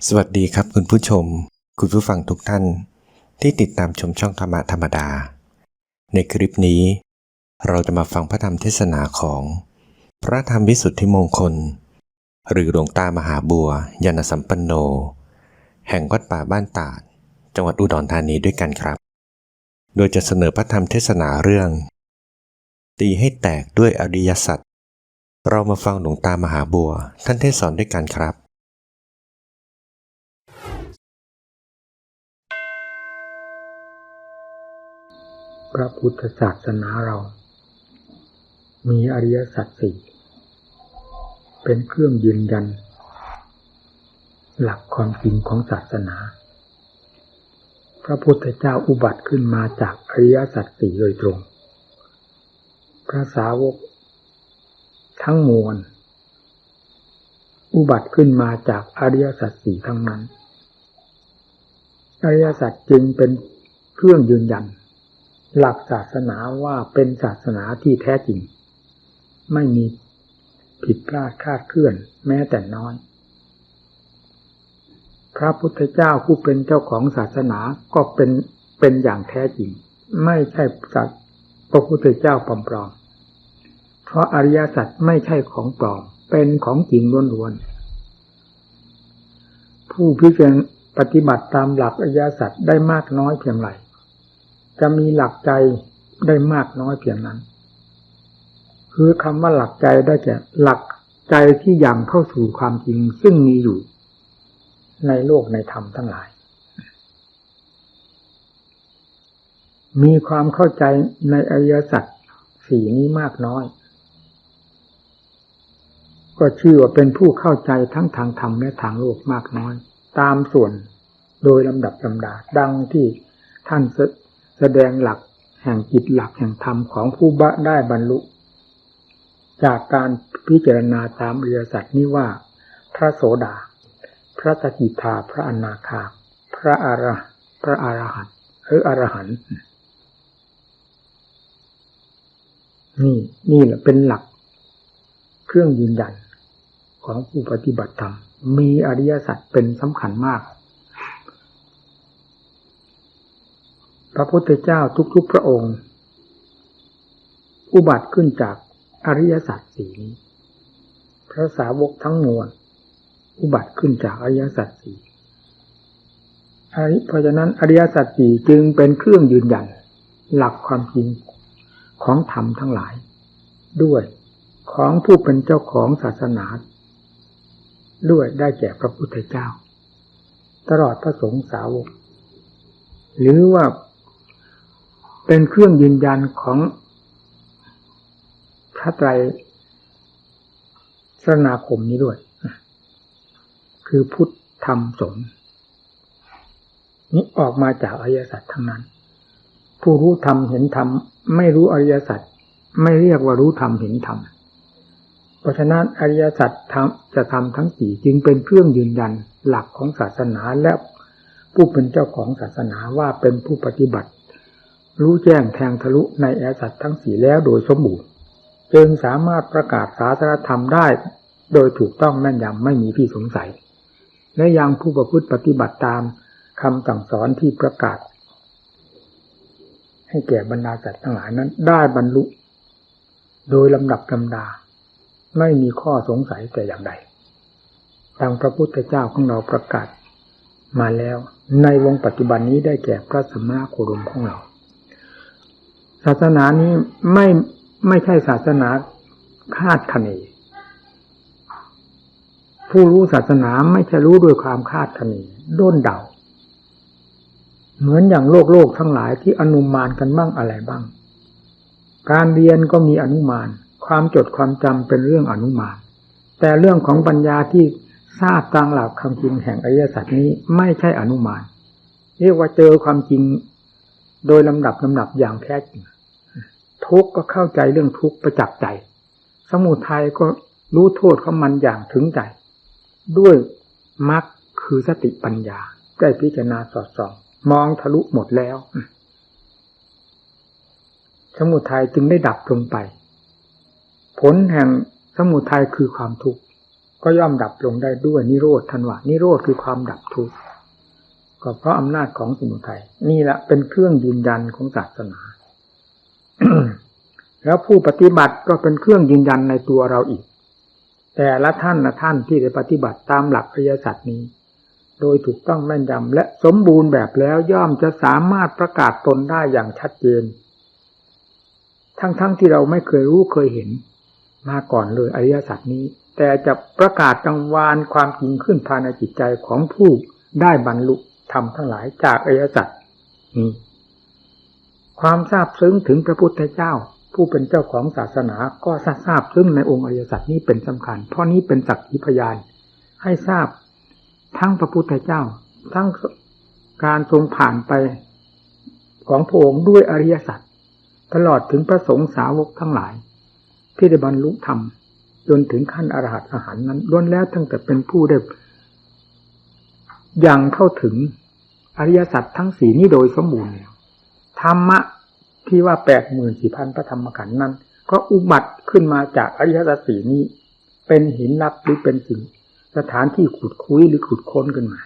สวัสดีครับคุณผู้ชมคุณผู้ฟังทุกท่านที่ติดตามชมช่องธรรมะธรรมดาในคลิปนี้เราจะมาฟังพระธรรมเทศนาของพระธรรมวิสุทธิมงคลหรือหลวงตามหาบัวยานสัมปันโนแห่งวัดป่าบ้านตาดจังหวัดอุดรธานีด้วยกันครับโดยจะเสนอพระธรรมเทศนาเรื่องตีให้แตกด้วยอริยสัจเรามาฟังหลวงตามหาบัวท่านเทศสอนด้วยกันครับพระพุทธศาสนาเรามีอริยสัจสี่เป็นเครื่องยืนยันหลักความจริงของศาสนาพระพุทธเจ้าอุบัติขึ้นมาจากอริยสัจสี่โดยตรงพระสาวกทั้งมวลอุบัติขึ้นมาจากอริยสัจสี่ทั้งนั้นอริยสัจจึงเป็นเครื่องยืนยันหลักศาสนาว่าเป็นศาสนาที่แท้จริงไม่มีผิดพลาดคลาดเคลื่อนแม้แต่น้อยพระพุทธเจ้าผู้เป็นเจ้าของศาสนาก็เป็นอย่างแท้จริงไม่ใช่พระพุทธเจ้าปลอมๆเพราะอริยสัจไม่ใช่ของปลอมเป็นของจริงล้วนๆผู้พิจารณาปฏิบัติตามหลักอริยสัจได้มากน้อยเพียงไรจะมีหลักใจได้มากน้อยเพียงนั้นคือคำว่าหลักใจได้แก่หลักใจที่ยังเข้าสู่ความจริงซึ่งมีอยู่ในโลกในธรรมทั้งหลายมีความเข้าใจในอริยสัจสี่นี้มากน้อยก็ชื่อว่าเป็นผู้เข้าใจทั้งทางธรรมและทางโลกมากน้อยตามส่วนโดยลำดับลำดาดังที่ท่านแสดงหลักแห่งจิตหลักแห่งธรรมของผู้ได้บรรลุจากการพิจารณาตามอริยสัจนี้ว่าพระโสดาพระสกิทาพระอนาคาพระอรหันต์หรืออรหันต์นี่แหละเป็นหลักเครื่องยืนยันของผู้ปฏิบัติธรรมมีอริยสัจเป็นสำคัญมากพระพุทธเจ้าทุกๆพระองค์อุบัติขึ้นจากอริยสัจสี่นี้พระสาวกทั้งมวลอุบัติขึ้นจากอริยสัจสี่เพราะฉะนั้นอริยสัจสี่จึงเป็นเครื่องยืนยันหลักความจริงของธรรมทั้งหลายด้วยของผู้เป็นเจ้าของศาสนาด้วยได้แก่พระพุทธเจ้าตลอดพระสงฆ์สาวกหรือว่าเป็นเครื่องยืนยันของพระไตรสรณาคมนี้ด้วยคือพุทธธรรมสงฆ์นี้ออกมาจากอริยสัจทั้งนั้นผู้รู้ธรรมเห็นธรรมไม่รู้อริยสัจไม่เรียกว่ารู้ธรรมเห็นธรรมเพราะฉะนั้นอริยสัจจะทำทั้งสี่จึงเป็นเครื่องยืนยันหลักของศาสนาและผู้เป็นเจ้าของศาสนาว่าเป็นผู้ปฏิบัติรู้แจ้งแทงทะลุในอริยสัจทั้งสี่แล้วโดยสมบูรณ์จึงสามารถประกาศศาสนธรรมได้โดยถูกต้องแม่นยำไม่มีที่สงสัยและยังผู้ประพฤติปฏิบัติตามคำสั่งสอนที่ประกาศให้แก่บรรดาสัตว์ทั้งหลายนั้นได้บรรลุโดยลำดับลำดาไม่มีข้อสงสัยแต่อย่างใดทางพระพุทธเจ้าของเราประกาศมาแล้วในวงปัจจุบันนี้ได้แก่พระสัมมาโคดมของเราศาสนานี้ไม่ใช่ศาสนาคาดคะเนผู้รู้ศาสนาไม่ใช่รู้ด้วยความคาดคะเนด้นเดาเหมือนอย่างโลกทั้งหลายที่อนุมานกันบ้างอะไรบ้างการเรียนก็มีอนุมานความจดความจำเป็นเรื่องอนุมานแต่เรื่องของปัญญาที่ทราบตามหลักคำจริงแห่งอริยสัจนี้ไม่ใช่อนุมานเรียกว่าเจอความจริงโดยลำดับอย่างแท้จริงทุกข์ก็เข้าใจเรื่องทุกข์ประจักษ์ใจสมุทัยก็รู้โทษของมันอย่างถึงใจด้วยมรรคคือสติปัญญาได้พิจารณาสอดส่องมองทะลุหมดแล้วสมุทัยจึงได้ดับลงไปผลแห่งสมุทัยคือความทุกข์ ก็ย่อมดับลงได้ด้วยนิโรธทันว่านิโรธคือความดับทุกข์ก็เพราะอำนาจของสมุทัยนี่แหละเป็นเครื่องยืนยันของศาสนา แล้วผู้ปฏิบัติก็เป็นเครื่องยืนยันในตัวเราอีกแต่ละท่านที่ได้ปฏิบัติตามหลักอริยสัจนี้โดยถูกต้องแม่นยำและสมบูรณ์แบบแล้วย่อมจะสามารถประกาศตนได้อย่างชัดเจนทั้งที่เราไม่เคยรู้เคยเห็นมาก่อนเลยอริยสัจนี้แต่จะประกาศกังวานความจริงขึ้นภายในจิตใจของผู้ได้บรรลุธรรมทั้งหลายจากอริยสัจนี้ความทราบซึ้งถึงพระพุทธเจ้าผู้เป็นเจ้าของศาสนาก็ทราบซึ้งในองค์อริยสัจนี้เป็นสำคัญเพราะนี้เป็นสักขีพยานให้ทราบทั้งพระพุทธเจ้าทั้งการทรงผ่านไปของพระองค์ด้วยอริยสัจตลอดถึงพระสงฆ์สาวกทั้งหลายที่ได้บรรลุธรรมจนถึงขั้นอรหัตอรหันต์นั้นล้วนแล้วตั้งแต่เป็นผู้ได้ยังเข้าถึงอริยสัจทั้งสี่นี้โดยสมบูรณ์แล้วธรรมะที่ว่า 84,000 พระธรรมขันธ์นั้นก็อุบัติขึ้นมาจากอริยสัจสี่นี้เป็นหินลับหรือเป็นสิ่งสถานที่ขุดคุยหรือขุดค้นขึ้นมา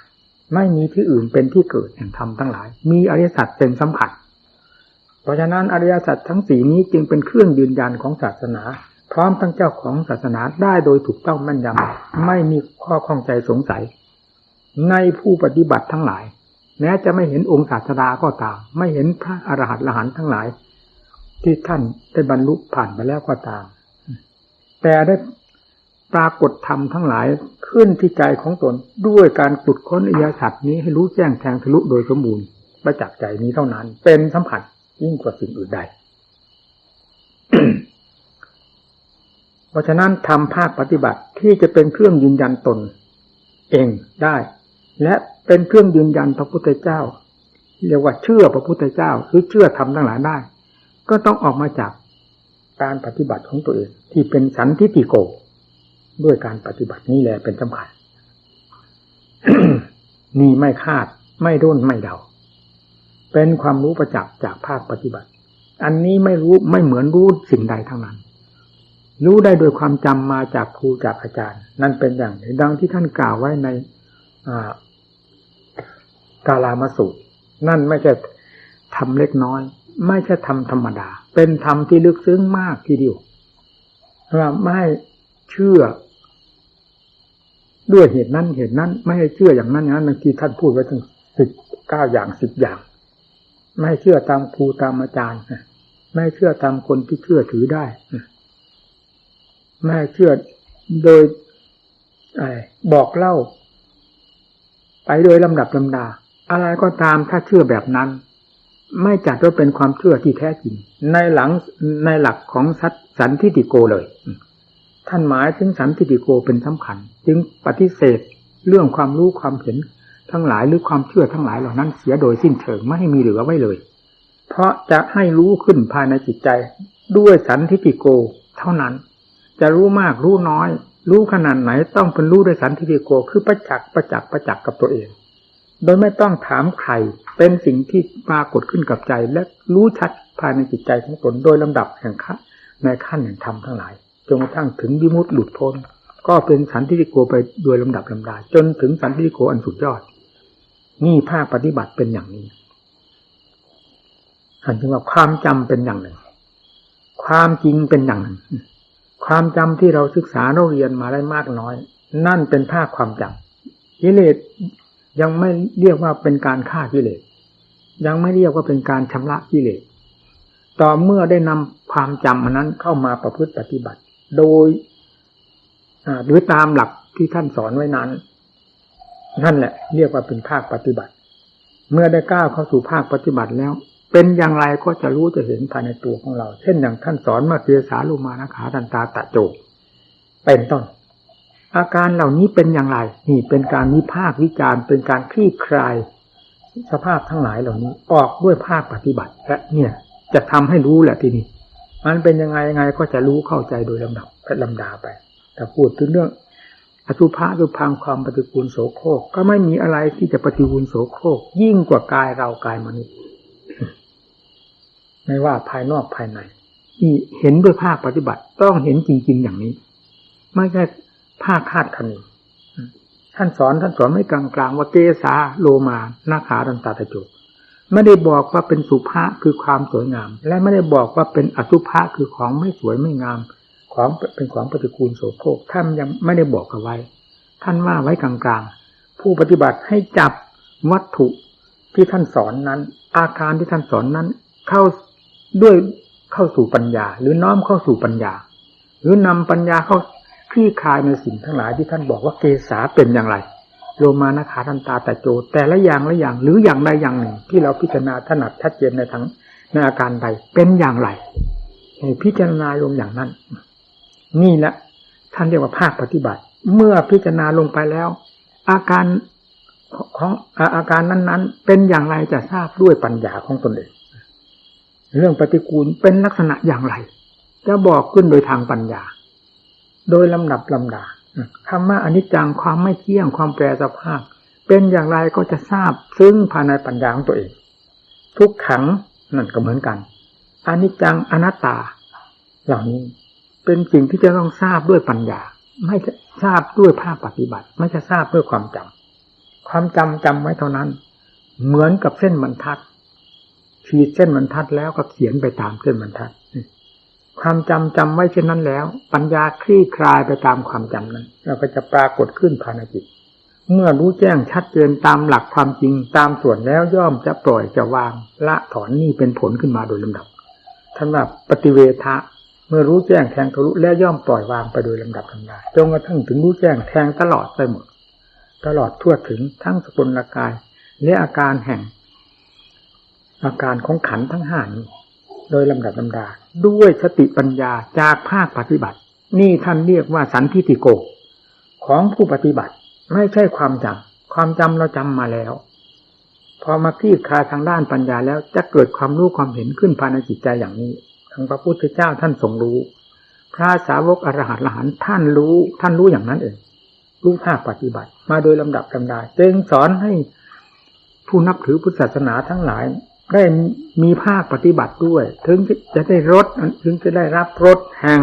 ไม่มีที่อื่นเป็นที่เกิดแห่งธรรมทั้งหลายมีอริยสัจเป็นสำคัญเพราะฉะนั้นอริยสัจทั้งสี่นี้จึงเป็นเครื่องยืนยันของศาสนาพร้อมทั้งเจ้าของศาสนาได้โดยถูกต้องแม่นยำไม่มีข้อข้องใจสงสัยในผู้ปฏิบัติทั้งหลายแม้จะไม่เห็นองค์ศาสดาก็ตามไม่เห็นพระอรหันต์อรหันต์ทั้งหลายที่ท่านได้บรรลุผ่านไปแล้วก็ตามแต่ได้ปรากฏธรรมทั้งหลายขึ้นที่ใจของตนด้วยการขุดค้นอริยสัจนี้ให้รู้แจ้งแทงทะลุโดยสมบูรณ์ประจักษ์ใจนี้เท่านั้นเป็นสำคัญยิ่งกว่าสิ่งอื่นใด เพราะฉะนั้นทำภาคปฏิบัติที่จะเป็นเครื่องยืนยันตนเองได้และเป็นเครื่องยืนยันพระพุทธเจ้าเรียกว่าเชื่อพระพุทธเจ้าหรือเชื่อธรรมทั้งหลายได้ก็ต้องออกมาจากการปฏิบัติของตัวเองที่เป็นสันทิฏฐิโกด้วยการปฏิบัตินี้แหละเป็นสำคัญ นี่ไม่คาดไม่ด้นไม่เดาเป็นความรู้ประจักษ์จากภาคปฏิบัติอันนี้ไม่รู้ไม่เหมือนรู้สิ่งใดทั้งนั้นรู้ได้โดยความจำมาจากครูจากอาจารย์นั่นเป็นอย่างนี้ดังที่ท่านกล่าวไว้ในกาลามสูตรนั่นไม่ใช่ทำเล็กน้อยไม่ใช่ทำธรรมดาเป็นธรรมที่ลึกซึ้งมากทีเดียวว่าไม่เชื่อด้วยเหตุนั้นเหตุนั้นไม่ให้เชื่ออย่างนั้นอย่างนั้นบางทีท่านพูดไว้ถึง19 อย่าง10 อย่างไม่เชื่อตามครูตามอาจารย์ไม่เชื่อตามคนที่เชื่อถือได้ไม่เชื่อโดยบอกเล่าไปโดยลำดับลำดาอะไรก็ตามถ้าเชื่อแบบนั้นไม่จัดว่าเป็นความเชื่อที่แท้จริงในหลักของสันทิฏฐิโกเลยท่านหมายถึงสันทิฏฐิโกเป็นสำคัญจึงปฏิเสธเรื่องความรู้ความเห็นทั้งหลายหรือความเชื่อทั้งหลายเหล่านั้นเสียโดยสิ้นเชิงไม่ให้มีเหลือไว้เลยเพราะจะให้รู้ขึ้นภายในจิตใจด้วยสันทิฏฐิโกเท่านั้นจะรู้มากรู้น้อยรู้ขนาดไหนต้องเป็นรู้ด้วยสันทิฏฐิโกคือประจักษ์กับตัวเองโดยไม่ต้องถามใครเป็นสิ่งที่ปรากฏขึ้นกับใจและรู้ชัดภายในจิตใจของตนโดยลำดับแห่งขั้นแห่งธรรมทั้งหลายจนกระทั่งถึงวิมุตติหลุดพ้นก็เป็นสันทิฏฐิโกไปโดยลำดับลำดาจนถึงสันทิฏฐิโกอันสุดยอดนี่ภาคปฏิบัติเป็นอย่างนี้อันที่ว่าความจำเป็นอย่างหนึ่งความจริงเป็นอย่างหนึ่งความจำที่เราศึกษาเราเรียนมาได้มากน้อยนั่นเป็นภาคความจำกิเลสยังไม่เรียกว่าเป็นการฆ่ากิเลสยังไม่เรียกว่าเป็นการชำระกิเลสต่อเมื่อได้นำความจำอันนั้นเข้ามาประพฤติปฏิบัติโดยหรือตามหลักที่ท่านสอนไว้นั้นนั่นแหละเรียกว่าเป็นภาคปฏิบัติเมื่อได้ก้าวเข้าสู่ภาคปฏิบัติแล้วเป็นอย่างไรก็จะรู้จะเห็นภายในตัวของเราเช่นอย่างท่านสอนมาเทสาลุมานะขาทันตาตะโจเป็นต้นอาการเหล่านี้เป็นอย่างไรนี่เป็นการวิพากษ์วิจารณ์เป็นการคลี่คลายสภาพทั้งหลายเหล่านี้ออกด้วยภาคปฏิบัติและเนี่ยจะทำให้รู้แหละทีนี้มันเป็นยังไงก็จะรู้เข้าใจโดยลำดับและลำดาไปแต่พูดถึงเรื่องอสุภะคือพังความปฏิกูลโสโครกก็ไม่มีอะไรที่จะปฏิกูลโสโครกยิ่งกว่ากายเรากายมนุษย์ไม่ว่าภายนอกภายในนี่เห็นด้วยภาคปฏิบัติต้องเห็นจริงๆอย่างนี้ไม่ใช่ ภาคคาดคะเนท่านสอนไม่กลางๆว่าเกสาโลมานาขาดันตาตะโจไม่ได้บอกว่าเป็นสุภาคือความสวยงามและไม่ได้บอกว่าเป็นอสุภะคือของไม่สวยไม่งามของเป็นของปฏิกูลโสโครกท่านยังไม่ได้บอกเอาไว้ท่านว่าไว้กลางๆผู้ปฏิบัติให้จับวัตถุที่ท่านสอนนั้นอาการที่ท่านสอนนั้นเข้าสู่ปัญญาหรือน้อมเข้าสู่ปัญญาหรือนำปัญญาเข้าคลี่คลายในสิ่งทั้งหลายที่ท่านบอกว่าเกสาเป็นอย่างไรโลมานาขาทันตาตะโจแต่ละอย่างละอย่างหรืออย่างใดอย่างหนึ่งที่เราพิจารณาถนัดชัดเจนในอาการใดเป็นอย่างไรให้พิจารณาลงอย่างนั้นนี่แหละท่านเรียกว่าภาคปฏิบัติเมื่อพิจารณาลงไปแล้วอาการของอาการนั้นๆเป็นอย่างไรจะทราบด้วยปัญญาของตนเองเรื่องปฏิกูลเป็นลักษณะอย่างไรจะบอกขึ้นโดยทางปัญญาโดยลำดับลำดาคำว่าอนิจจังความไม่เที่ยงความแปรสภาพเป็นอย่างไรก็จะทราบซึ่งภายในปัญญาของตัวเองทุกขังนั่นก็เหมือนกันอนิจจังอนัตตาเหล่านี้เป็นสิ่งที่จะต้องทราบด้วยปัญญาไม่ใช่ทราบด้วยภาคปฏิบัติไม่ใช่ทราบด้วยความจำไว้เท่านั้นเหมือนกับเส้นบรรทัดขีดเส้นบรรทัดแล้วก็เขียนไปตามเส้นบรรทัดความจำไว้เช่นนั้นแล้วปัญญาคลี่คลายไปตามความจำนั้นแล้วก็จะปรากฏขึ้นภายในจิตเมื่อรู้แจ้งชัดเจนตามหลักความจริงตามส่วนแล้วย่อมจะปล่อยจะวางละถอนนี่เป็นผลขึ้นมาโดยลำดับท่านว่าปฏิเวทะเมื่อรู้แจ้งแทงทะลุแล้วย่อมปล่อยวางไปโดยลำดับลำดาจนกระทั่งถึงรู้แจ้งแทงตลอดไปหมดตลอดทั่วถึงทั้งสกุลกายและอาการแห่งอาการของขันธ์ทั้งห้านี้โดยลำดับลำดาด้วยสติปัญญาจากภาคปฏิบัตินี่ท่านเรียกว่าสันทิฏฐิโกของผู้ปฏิบัติไม่ใช่ความจำเราจำมาแล้วพอมาคลี่คลายทางด้านปัญญาแล้วจะเกิดความรู้ความเห็นขึ้นภายในจิตใจอย่างนี้ทั้งพระพุทธเจ้าท่านทรงรู้พระสาวกอรหันต์อรหันต์ท่านรู้อย่างนั้นเองรู้ภาคปฏิบัติมาโดยลำดับลำดาจึงสอนให้ผู้นับถือพุทธศาสนาทั้งหลายได้มีภาคปฏิบัติด้วยถึงจะได้รับรสแห่ง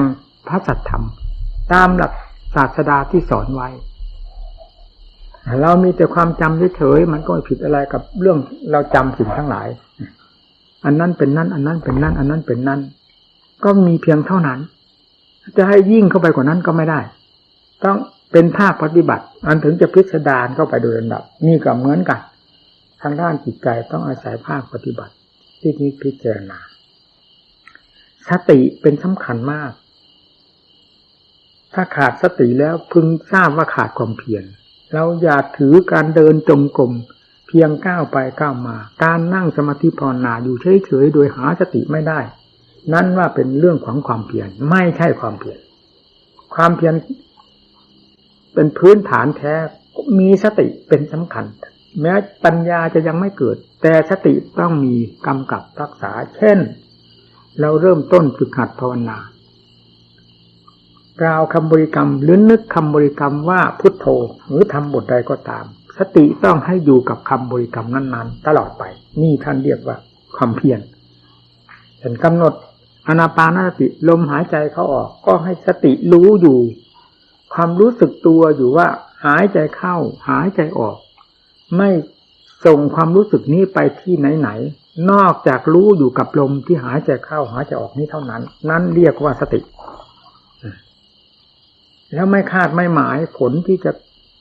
พระสัทธรรมตามหลักศาสดาที่สอนไว้เรามีแต่ความจำเฉยๆมันก็ไม่ผิดอะไรกับเรื่องเราจำสิ่งทั้งหลายอันนั้นเป็นนั่นอันนั้นเป็นนั่นอันนั้นเป็นนั่นก็มีเพียงเท่านั้นจะให้ยิ่งเข้าไปกว่านั้นก็ไม่ได้ต้องเป็นภาคปฏิบัติอันถึงจะพิสดารเข้าไปโดยลำดับนี่ก็เหมือนกันทางด้านจิตใจต้องอาศัยภาคปฏิบัติที่นี้พิจารณาสติเป็นสำคัญมากถ้าขาดสติแล้วพึงทราบว่าขาดความเพียรเราอย่าถือการเดินจงกรมเพียงก้าวไปก้าวมาการนั่งสมาธิภาวนาอยู่เฉยๆโดยหาสติไม่ได้นั่นว่าเป็นเรื่องของความเพียรไม่ใช่ความเพียรความเพียรเป็นพื้นฐานแท้มีสติเป็นสำคัญแม้ปัญญาจะยังไม่เกิดแต่สติต้องมีกำกับรักษาเช่นเราเริ่มต้นฝึกหัดภาวนากล่าวคำบริกรรมหรือนึกคำบริกรรมว่าพุทโธหรือทำบทใดก็ตามสติต้องให้อยู่กับคำบริกรรมนั้นๆตลอดไปนี่ท่านเรียกว่าความเพียรเห็นกำหนดอานาปานสติลมหายใจเข้าออกก็ให้สติรู้อยู่ความรู้สึกตัวอยู่ว่าหายใจเข้าหายใจออกไม่ส่งความรู้สึกนี้ไปที่ไหนๆนอกจากรู้อยู่กับลมที่หายใจเข้าหายใจออกนี้เท่านั้นนั่นเรียกว่าสติแล้วไม่คาดไม่หมายผลที่จะ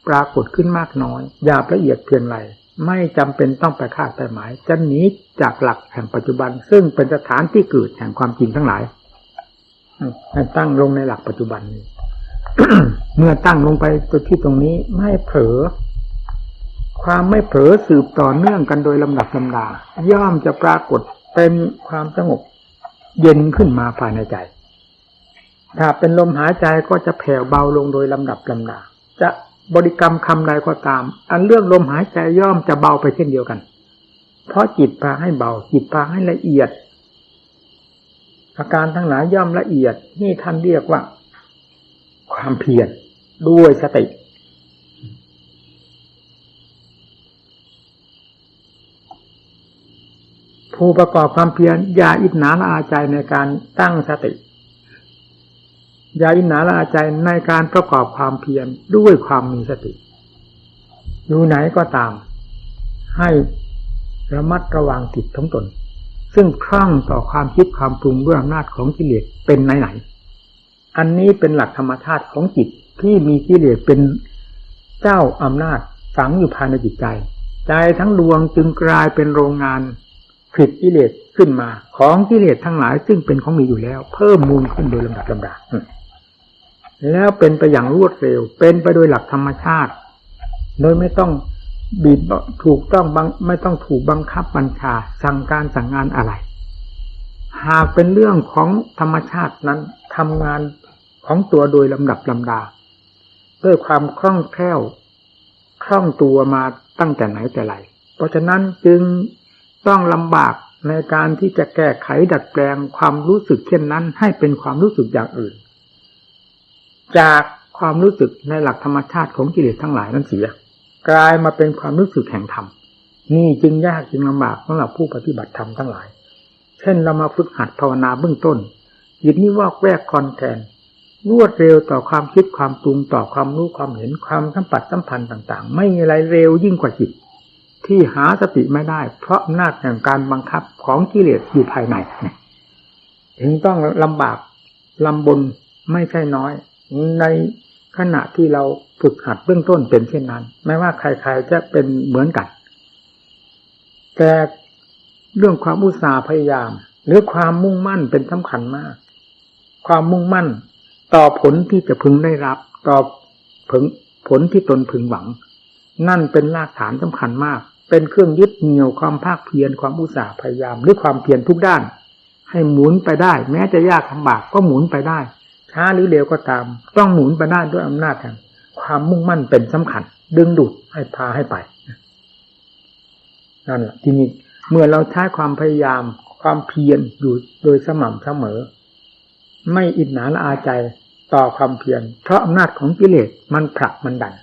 ปรากฏขึ้นมากน้อยหยาบละเอียดเพียงไรไม่จำเป็นต้องไปคาดไปหมายจะหนีจากหลักแห่งปัจจุบันซึ่งเป็นสถานที่เกิดแห่งความจริงทั้งหลายให้ตั้งลงในหลักปัจจุบันนี้ เมื่อตั้งลงไปที่ตรงนี้ไม่เผลอความไม่เผลอสืบต่อเนื่องกันโดยลำดับลำดาย่อมจะปรากฏเป็นความสงบเย็นขึ้นมาภายในใจถ้าเป็นลมหายใจก็จะแผ่วเบาลงโดยลำดับลำดาจะบริกรรมคำใดก็ตามอันเรื่องลมหายใจย่อมจะเบาไปเช่นเดียวกันเพราะจิตพาให้เบาจิตพาให้ละเอียดอาการทั้งหลายย่อมละเอียดนี่ท่านเรียกว่าความเพียรด้วยสติผู้ประกอบความเพียรอย่าอิจฉาละอาใจในการตั้งสติ อย่าอิจฉาละอาใจในการประกอบความเพียรด้วยความมีสติอยู่ไหนก็ตามให้ระมัดระวังจิตของตนซึ่งคล่องต่อความคิดความปรุงด้วยอำนาจของกิเลสเป็นไหนๆอันนี้เป็นหลักธรรมชาติของจิตที่มีกิเลสเป็นเจ้าอำนาจฝังอยู่ภายในจิตใจใจทั้งดวงจึงกลายเป็นโรงงานผลิตกิเลสขึ้นมาของกิเลสทั้งหลายซึ่งเป็นของมีอยู่แล้วเพิ่มมูลขึ้นโดยลำดับแล้วเป็นไปอย่างรวดเร็วเป็นไปโดยหลักธรรมชาติโดยไม่ต้องบีบถูกต้องไม่ต้องถูกบังคับบัญชาสั่งการสั่งงานอะไรหากเป็นเรื่องของธรรมชาตินั้นทำงานของตัวโดยลำดับลำดาด้วยความคล่องแคล่วคล่องตัวมาตั้งแต่ไหนแต่ไรเพราะฉะนั้นจึงต้องลำบากในการที่จะแก้ไขดัดแปลงความรู้สึกเช่นนั้นให้เป็นความรู้สึกอย่างอื่นจากความรู้สึกในหลักธรรมชาติของกิเลสทั้งหลายนั้นเสียกลายมาเป็นความรู้สึกแห่งธรรมนี่จึงยากจึงลำบากสำหรับผู้ปฏิบัติธรรมทั้งหลายเช่นเรามาฝึกหัดภาวนาเบื้องต้นจิตนี้วอกแวกคลอนแคลนรวดเร็วต่อความคิดความปรุงต่อความรู้ความเห็นความสัมผัสสัมพันธ์ต่างๆไม่มีอะไรเร็วยิ่งกว่าจิตที่หาสติไม่ได้เพราะอำนาจแห่งการบังคับของกิเลสอยู่ภายในถึงต้องลำบากลำบนไม่ใช่น้อยในขณะที่เราฝึกหัดเบื้องต้นเป็นเช่นนั้นไม่ว่าใครๆจะเป็นเหมือนกันแต่เรื่องความอุตสาห์พยายามหรือความมุ่งมั่นเป็นสำคัญมากความมุ่งมั่นต่อผลที่จะพึงได้รับต่อผลที่ตนพึงหวังนั่นเป็นรากฐานสำคัญมากเป็นเครื่องยึดเหนี่ยวความภาคเพียรความอุตสาห์พยายามหรือความเพียรทุกด้านให้หมุนไปได้แม้จะยากลำบากก็หมุนไปได้ช้าหรือเร็วก็ตามต้องหมุนไปได้ด้วยอำนาจแห่งความมุ่งมั่นเป็นสำคัญดึงดูดให้พาให้ไปนั่นแหละทีนี้เมื่อเราใช้ความพยายามความเพียรอยู่โดยสม่ำเสมอไม่อิจฉาละอาใจต่อความเพียรเพราะอำนาจของกิเลสมันผลักมันดัน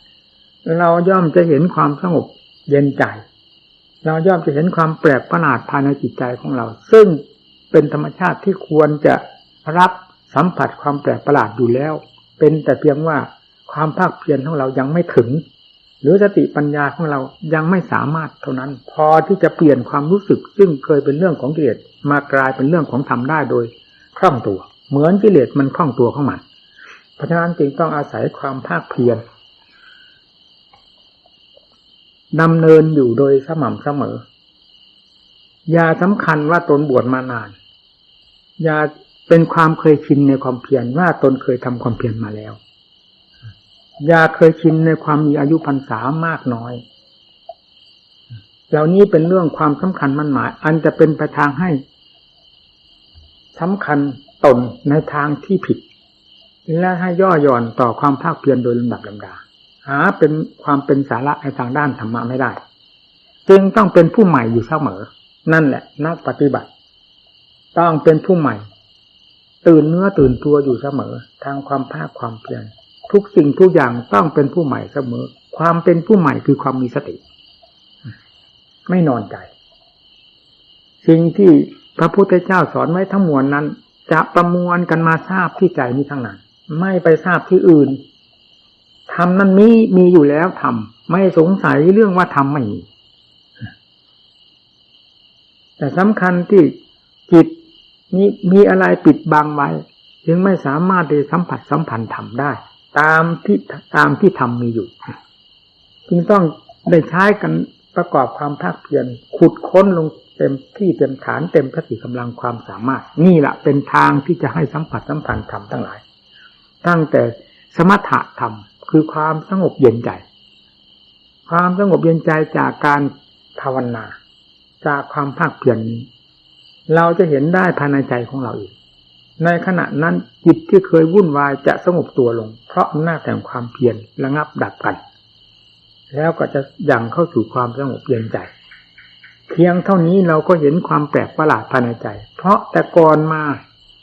เราย่อมจะเห็นความสงบเย็นใจเราย่อมจะเห็นความแปลกประหลาดภายในจิตใจของเราซึ่งเป็นธรรมชาติที่ควรจะรับสัมผัสความแปลกประหลาดอยู่แล้วเป็นแต่เพียงว่าความภาคเพียรของเรายังไม่ถึงหรือสติปัญญาของเรายังไม่สามารถเท่านั้นพอที่จะเปลี่ยนความรู้สึกซึ่งเคยเป็นเรื่องของกิเลสมากลายเป็นเรื่องของธรรมได้โดยคล่องตัวเหมือนกิเลสมันคล่องตัวของมันเพราะฉะนั้นจึงต้องอาศัยความภาคเพียรดำเนินอยู่โดยสม่ำเสมออย่าสำคัญว่าตนบวชมานานอย่าเป็นความเคยชินในความเพียรว่าตนเคยทำความเพียรมาแล้วอย่าเคยชินในความมีอายุพรรษามากน้อยเหล่านี้เป็นเรื่องความสำคัญมั่นหมายอันจะเป็นไปทางให้สำคัญตนในทางที่ผิดและให้ย่อหย่อนต่อความภาคเพียรโดยลำดับลำดาหาเป็นความเป็นสาระในทางด้านธรรมะไม่ได้จึงต้องเป็นผู้ใหม่อยู่เสมอนั่นแหละนักปฏิบัติต้องเป็นผู้ใหม่ตื่นเนื้อตื่นตัวอยู่เสมอทางความภาคความเพียรทุกสิ่งทุกอย่างต้องเป็นผู้ใหม่เสมอความเป็นผู้ใหม่คือความมีสติไม่นอนใจสิ่งที่พระพุทธเจ้าสอนไว้ทั้งมวลนั้นจะประมวลกันมาทราบที่ใจนี้ทั้งนั้นไม่ไปทราบที่อื่นธรรมนั้นมีอยู่แล้วธรรมไม่สงสัยเรื่องว่าธรรมไม่มีแต่สำคัญที่จิตนี้มีอะไรปิดบังไว้จึงไม่สามารถได้สัมผัสสัมพันธ์ธรรมได้ตามที่ธรรมมีอยู่จึงต้องได้ใช้กันประกอบความภาคเพียรขุดค้นลงเต็มที่เต็มฐานเต็มสติกำลังความสามารถนี่แหละเป็นทางที่จะให้สัมผัสสัมพันธ์ธรรมทั้งหลายตั้งแต่สมถะธรรมคือความสงบเย็นใจความสงบเย็นใจจากการภาวนาจากความภาคเพียรนี้เราจะเห็นได้ภายในใจของเราเองในขณะนั้นจิตที่เคยวุ่นวายจะสงบตัวลงเพราะอำนาจแห่งความเพียรระงับดับกันแล้วก็จะยั่งเข้าสู่ความสงบเย็นใจเพียงเท่านี้เราก็เห็นความแปลกประหลาดภายในใจเพราะแต่ก่อนมา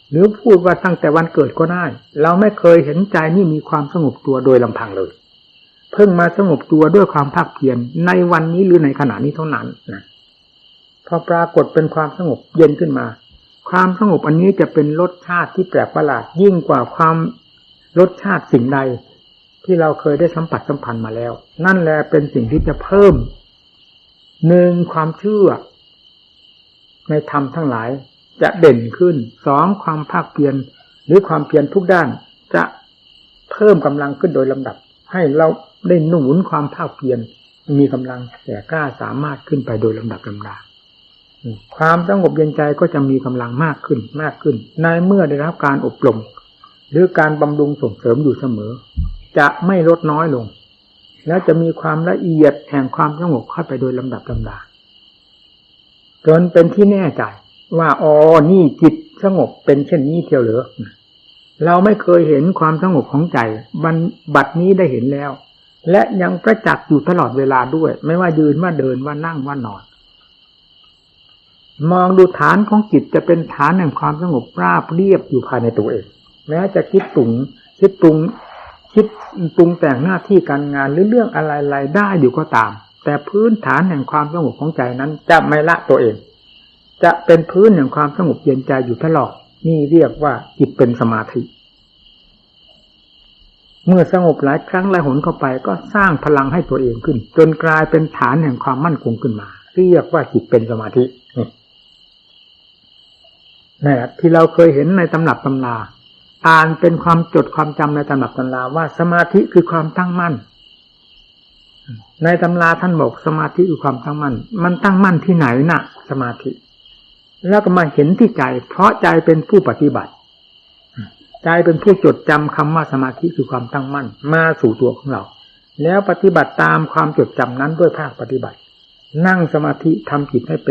หรือพูดว่าตั้งแต่วันเกิดก็ได้เราไม่เคยเห็นใจนี่มีความสงบตัวโดยลำพังเลยเพิ่งมาสงบตัวด้วยความภาคเพียรในวันนี้หรือในขณะนี้เท่านั้นนะพอปรากฏเป็นความสงบเย็นขึ้นมาความสงบอันนี้จะเป็นรสชาติที่แปลกประหลาดยิ่งกว่าความ รสชาติสิ่งใดที่เราเคยได้สัมผัสสัมพันธ์มาแล้วนั่นแหละเป็นสิ่งที่จะเพิ่มหนึ่งความเชื่อในธรรมทั้งหลายจะเด่นขึ้นสองความภาคเพียรหรือความเพียรทุกด้านจะเพิ่มกำลังขึ้นโดยลำดับให้เราได้หนุนความภาคเพียรมีกำลังแก่กล้าสามารถขึ้นไปโดยลำดับลำดาความสงบเย็นใจก็จะมีกำลังมากขึ้นมากขึ้นในเมื่อได้รับการอบรมหรือการบำรุงส่งเสริมอยู่เสมอจะไม่ลดน้อยลงแล้วจะมีความละเอียดแห่งความสงบเข้าไปโดยลำดับลำดาจนเป็นที่แน่ใจว่าอ๋อนี่จิตสงบเป็นเช่นนี้เทียวเหรอเราไม่เคยเห็นความสงบของใจบัดนี้ได้เห็นแล้วและยังประจักษ์อยู่ตลอดเวลาด้วยไม่ว่ายืนว่าเดินว่านั่งว่านอนมองดูฐานของจิตจะเป็นฐานแห่งความสงบราบเรียบอยู่ภายในตัวเองแม้จะคิดปรุงแต่งหน้าที่การงานหรือเรื่องอะไรๆได้อยู่ก็ตามแต่พื้นฐานแห่งความสงบของใจนั้นจะไม่ละตัวเองจะเป็นพื้นแห่งความสงบเย็นใจอยู่ตลอดนี่เรียกว่าจิตเป็นสมาธิเมื่อสงบหลายครั้งหลายหนเข้าไปก็สร้างพลังให้ตัวเองขึ้นจนกลายเป็นฐานแห่งความมั่นคงขึ้นมาเรียกว่าจิตเป็นสมาธินี่แหละที่เราเคยเห็นในตำรับตำราอ่านเป็นความจดความจำในตำรับตำราว่าสมาธิคือความตั้งมั่นในตำราท่านบอกสมาธิคือความตั้งมั่นมันตั้งมั่นที่ไหนน่ะสมาธิแล้วก็มาเห็นที่ใจเพราะใจเป็นผู้ปฏิบัติใจเป็นผู้จดจำคำว่าสมาธิคือความตั้งมั่นมาสู่ตัวของเราแล้วปฏิบัติตามความจดจำนั้นด้วยภาคปฏิบัตินั่งสมาธิทำจิตให้เ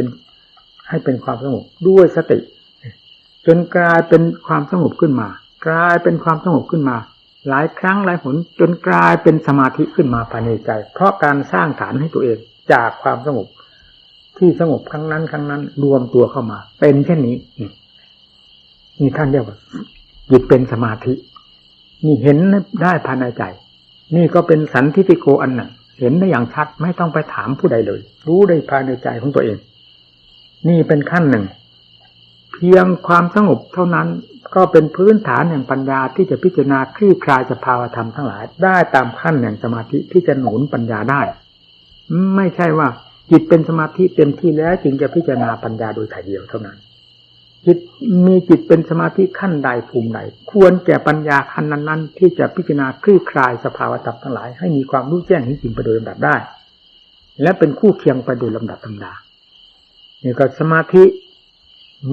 ป็นความสงบด้วยสติจนกลายเป็นความสงบขึ้นมากลายเป็นความสงบขึ้นมาหลายครั้งหลายหนจนกลายเป็นสมาธิขึ้นมาภายในใจเพราะการสร้างฐานให้ตัวเองจากความสงบที่สงบครั้งนั้นรวมตัวเข้ามาเป็นเช่นนี้นี่ท่านเรียกว่าจิตเป็นสมาธินี่เห็นได้ภายในใจนี่ก็เป็นสันทิฏฐิโกอันหนึ่งเห็นได้อย่างชัดไม่ต้องไปถามผู้ใดเลยรู้ได้ภายในใจของตัวเองนี่เป็นขั้นหนึ่งเพียงความสงบเท่านั้นก็เป็นพื้นฐานแห่งปัญญาที่จะพิจารณาคลี่คลายสภาวธรรมทั้งหลายได้ตามขั้นแห่งสมาธิที่จะหนุนปัญญาได้ไม่ใช่ว่าจิตเป็นสมาธิเต็มที่แล้วจึงจะพิจารณาปัญญาโดยถ่ายเดียวเท่านั้นจิตเป็นสมาธิขั้นใดภูมิใดควรแก่ปัญญาขั้นนั้นๆที่จะพิจารณาคลี่คลายสภาวธรรมทั้งหลายให้มีความรู้แจ้งเห็นจริงไปโดยลำดับได้และเป็นคู่เคียงไปโดยลำดับธรรมดานี่ก็สมาธิ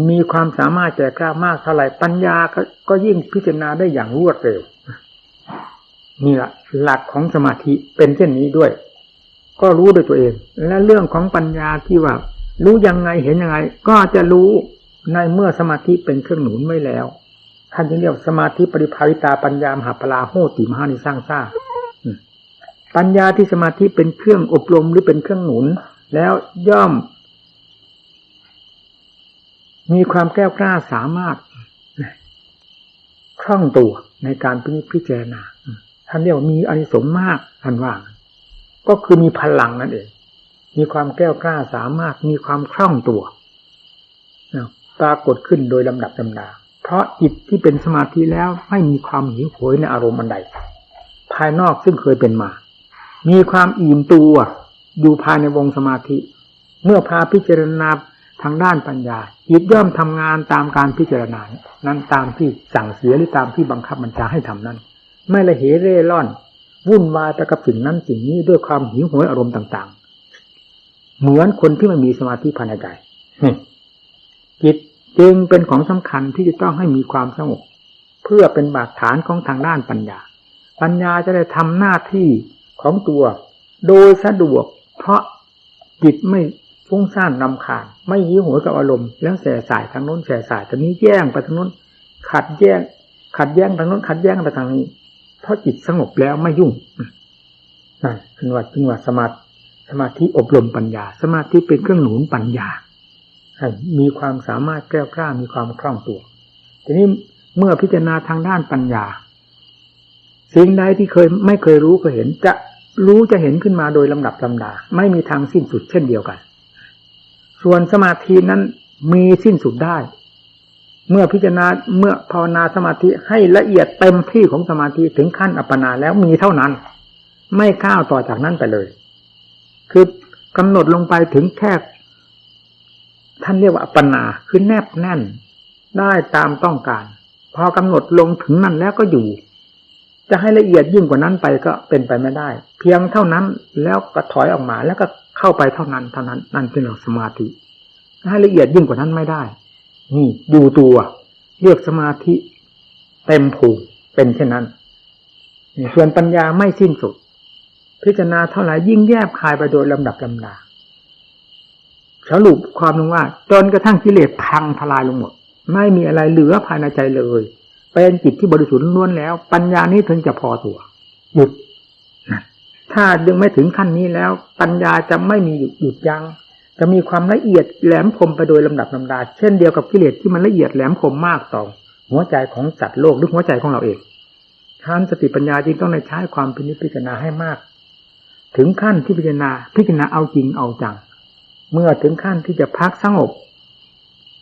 มีความสามารถแก่กล้ามากเท่าไหร่ปัญญาก็ยิ่งพิจารณาได้อย่างรวดเร็วนี่แหละหลักของสมาธิเป็นเช่นนี้ด้วยก็รู้ด้วยตัวเองและเรื่องของปัญญาที่ว่ารู้ยังไงเห็นยังไงก็จะรู้ในเมื่อสมาธิเป็นเครื่องหนุนไว้แล้วท่านจึงเรียกสมาธิปริภาวิตาปัญญามหาพลาโหติมหานิสร้างซ่าปัญญาที่สมาธิเป็นเครื่องอบรมหรือเป็นเครื่องหนุนแล้วย่อมมีความแก้วกล้าสามารถคล่องตัวในการพิจารณาท่านเรียกว่ามีอานิสงส์มากท่านว่าก็คือมีพลังนั่นเองมีความแก้วกล้าสามารถมีความคล่องตัวปรากฏขึ้นโดยลำดับลำดาเพราะจิตที่เป็นสมาธิแล้วไม่มีความหิวโหยในอารมณ์อันใดภายนอกซึ่งเคยเป็นมามีความอิ่มตัวอยู่ภายในวงสมาธิเมื่อพาพิจารณาทางด้านปัญญาจิตย่อมทำงานตามการพิจารณานั้นตามที่สั่งเสียหรือตามที่บังคับบัญชาให้ทำนั้นไม่ละเหเร่ร่อนวุ่นวายไปกับสิ่งนั้นสิ่งนี้ด้วยความหิวโหยอารมณ์ต่างๆเหมือนคนที่ไม่มีสมาธิภายในใจจิตจึงเป็นของสำคัญที่จะต้องให้มีความสงบเพื่อเป็นบาดฐานของทางด้านปัญญาจะได้ทำหน้าที่ของตัวโดยสะดวกเพราะจิตไม่ฟุ้งซ่านรำคาญไม่หิวโหยกับอารมณ์แล้วแส่สายทางโน้นแส่สายทางนี้แย่งไปทางโน้นขัดแย้งทางโน้นขัดแย้งไปทางนี้เพราะจิตสงบแล้วไม่ยุ่งนั่นคือว่าสมาธิอบรมปัญญาสมาธิเป็นเครื่องหนุนปัญญาให้มีความสามารถแก้วกล้ามีความคล่องตัวทีนี้เมื่อพิจารณาทางด้านปัญญาสิ่งใดที่ไม่เคยรู้เคยเห็นจะรู้จะเห็นขึ้นมาโดยลำดับลำดาไม่มีทางสิ้นสุดเช่นเดียวกันส่วนสมาธินั้นมีสิ้นสุดได้ เมื่อพิจารณาเมื่อภาวนาสมาธิให้ละเอียดเต็มที่ของสมาธิถึงขั้นอัปปนาแล้วมีเท่านั้นไม่ก้าวต่อจากนั้นไปเลยคือกำหนดลงไปถึงแค่ท่านเรียกว่าอัปปนาคือแนบแน่นได้ตามต้องการพอกำหนดลงถึงนั้นแล้วก็อยู่จะให้ละเอียดยิ่งกว่านั้นไปก็เป็นไปไม่ได้เพียงเท่านั้นแล้วก็ถอยออกมาแล้วก็เข้าไปเท่านั้นนั่นเป็นหลักสมาธิให้ละเอียดยิ่งกว่านั้นไม่ได้นี่ดูตัวเรียกสมาธิเต็มภูมิเป็นเช่นนั้นส่วนปัญญาไม่สิ้นสุดพิจารณาเท่าไหร่ยิ่งแยบคายไปโดยลำดับลำดาสรุปความลงว่าจนกระทั่งกิเลสพังทลายลงหมดไม่มีอะไรเหลือภายในใจเลยเป็นจิตที่บริสุทธิ์ล้วนแล้วปัญญานี้ถึงจะพอตัวหยุดถ้ายังไม่ถึงขั้นนี้แล้วปัญญาจะไม่มีหยุดยั้งจะมีความละเอียดแหลมคมไปโดยลำดับลำดาเช่นเดียวกับกิเลสที่มันละเอียดแหลมคมมากต่อหัวใจของสัตว์โลกหรือหัวใจของเราเองท่านสติปัญญาจึงต้องได้ใช้ความพิจารณาให้มากถึงขั้นที่พิจารณาเอาจริงเอาจังเมื่อถึงขั้นที่จะพักสงบ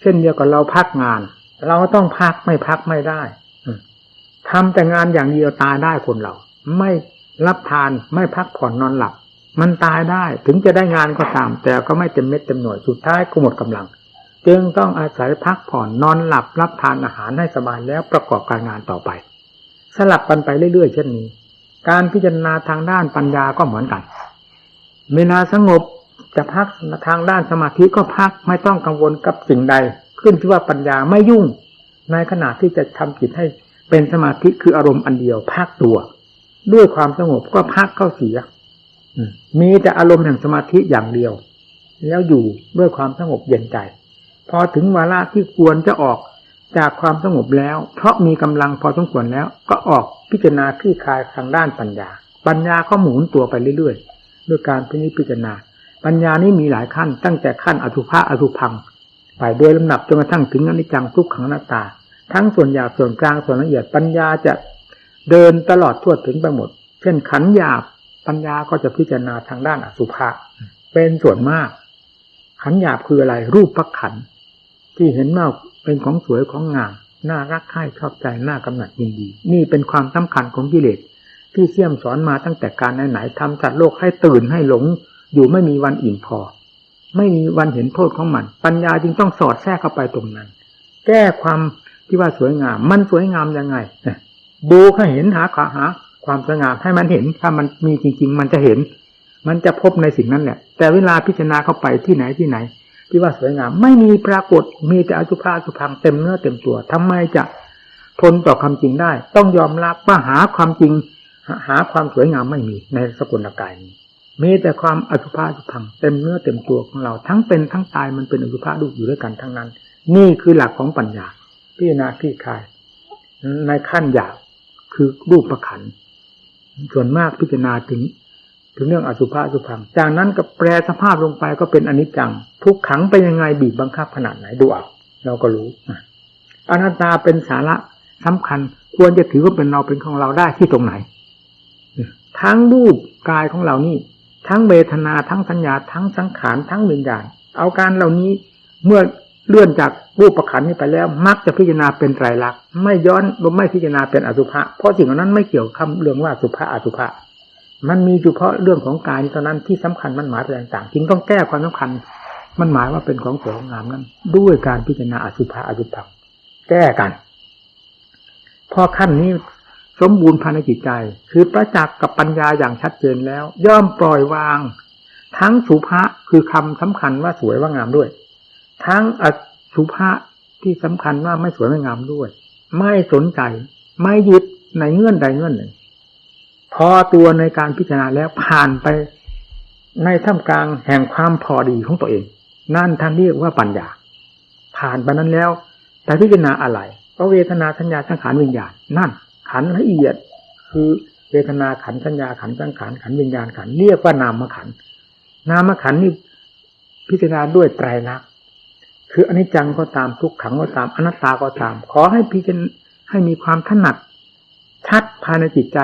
เช่นเดียวกับเราพักงานเราต้องพักไม่พักไม่ได้ทำแต่งานอย่างเดียวตายได้คนเราไม่รับทานไม่พักผ่อนนอนหลับมันตายได้ถึงจะได้งานก็ตามแต่ก็ไม่เต็มเม็ดเต็มหน่วยสุดท้ายก็หมดกำลังจึงต้องอาศัยพักผ่อนนอนหลับรับทานอาหารให้สบายแล้วประกอบการงานต่อไปสลับกันไปเรื่อยๆเช่นนี้การพิจารณาทางด้านปัญญาก็เหมือนกันเวลาสงบจะพักทางด้านสมาธิก็พักไม่ต้องกังวลกับสิ่งใดขึ้นชื่อว่าปัญญาไม่ยุ่งในขณะที่จะทำจิตให้เป็นสมาธิคืออารมณ์อันเดียวพักตัวด้วยความสงบก็พักเข้าเสียมีแต่อารมณ์แห่งสมาธิอย่างเดียวแล้วอยู่ด้วยความสงบเย็นใจพอถึงวาระที่ควรจะออกจากความสงบแล้วเพราะมีกำลังพอสมควรแล้วก็ออกพิจารณาคลี่คลายทางด้านปัญญาก็หมุนตัวไปเรื่อยๆด้วยการพิจารณาปัญญานี้มีหลายขั้นตั้งแต่ขั้นอสุภะอสุภังไปโดยลำดับจนกระทั่งถึงอนิจจังทุกขังอนัตตาทั้งส่วนหยาบส่วนกลางส่วนละเอียดปัญญาจะเดินตลอดทั่วถึงไปหมดเช่นขันธ์หยาบปัญญาก็จะพิจารณาทางด้านอสุภะเป็นส่วนมากขันธ์หยาบคืออะไรรูปขันธ์ที่เห็นว่าเป็นของสวยของงามน่ารักใคร่ชอบใจน่ากำหนัดยินดีนี่เป็นความสำคัญของกิเลสที่เสี่ยมสอนมาตั้งแต่การไหนๆทำจัดโลกให้ตื่นให้หลงอยู่ไม่มีวันอิ่มพอไม่มีวันเห็นโทษของมันปัญญาจึงต้องสอดแทรกเข้าไปตรงนั้นแก้ความที่ว่าสวยงามมันสวยงามยังไงดูให้เห็นหาความสวยงามให้มันเห็นถ้ามันมีจริงๆมันจะเห็นมันจะพบในสิ่งนั้นแหละแต่เวลาพิจารณาเข้าไปที่ไหนที่ว่าสวยงามไม่มีปรากฏมีแต่อสุภะอสุภังเต็มเนื้อเต็มตัวทำไมจะทนต่อความจริงได้ต้องยอมรับว่าหาความจริงหาความสวยงามไม่มีในสกุลกายนี้มีแต่ความอสุภะอสุภังเต็มเนื้อเต็มตัวของเราทั้งเป็นทั้งตายมันเป็นอสุภะดูอยู่ด้วยกันทั้งนั้นนี่คือหลักของปัญญาพิจารณาคลี่คลายในขั้นหยาบคือรูปขันธ์ส่วนมากพิจารณาถึงเรื่องอสุภะอสุภังจากนั้นก็แปรสภาพลงไปก็เป็นอนิจจังทุกขังไปยังไงบีบบังคับขนาดไหนดูเอาเราก็รู้อนัตตาเป็นสาระสำคัญควรจะถือว่าเป็นเราเป็นของเราได้ที่ตรงไหนทั้งรูปกายของเรานี่ทั้งเวทนาทั้งสัญญาทั้งสังขารทั้งวิญญาณเอาการเหล่านี้เมื่อเลื่อนจากรูปขันธ์นี้ไปแล้วมักจะพิจารณาเป็นไตรลักษณ์ไม่ย้อนไม่พิจารณาเป็นอสุภะเพราะสิ่งเหล่านั้นไม่เกี่ยวกับเรื่องว่าสุภะอสุภะมันมีเฉพาะเรื่องของกายเท่านั้นที่สำคัญมันหมายอะไรต่างๆจึงต้องแก้ความสำคัญมันหมายว่าเป็นของสวยงามนั้นด้วยการพิจารณาอสุภะอสุภังแก้กันพอขั้นนี้สมบูรณ์ภายในจิตใจคือประจักษ์กับปัญญาอย่างชัดเจนแล้วย่อมปล่อยวางทั้งสุภะคือคำสำคัญว่าสวยว่างามด้วยทั้งอสุภะที่สำคัญว่าไม่สวยไม่งามด้วยไม่สนใจไม่ยึดในเงื่อนใดเงื่อนหนึ่งพอตัวในการพิจารณาแล้วผ่านไปในท่ามกลางแห่งความพอดีของตัวเองนั่นท่านเรียกว่าปัญญาผ่านไปนั้นแล้วแต่พิจารณาอะไรก็เวทนาสัญญาสังขารวิญญาณนั่นขันธ์ละเอียดคือเวทนาขันธ์สัญญาขันธ์สังขารขันธ์วิญญาณขันธ์เรียกว่านามขันธ์นามขันธ์นี่พิจารณาด้วยไตรลักษณ์คืออนิจจังก็ตามทุกขังก็ตามอนัตตาก็ตามขอให้พิจารณาให้มีความถนัดชัดภายในจิตใจ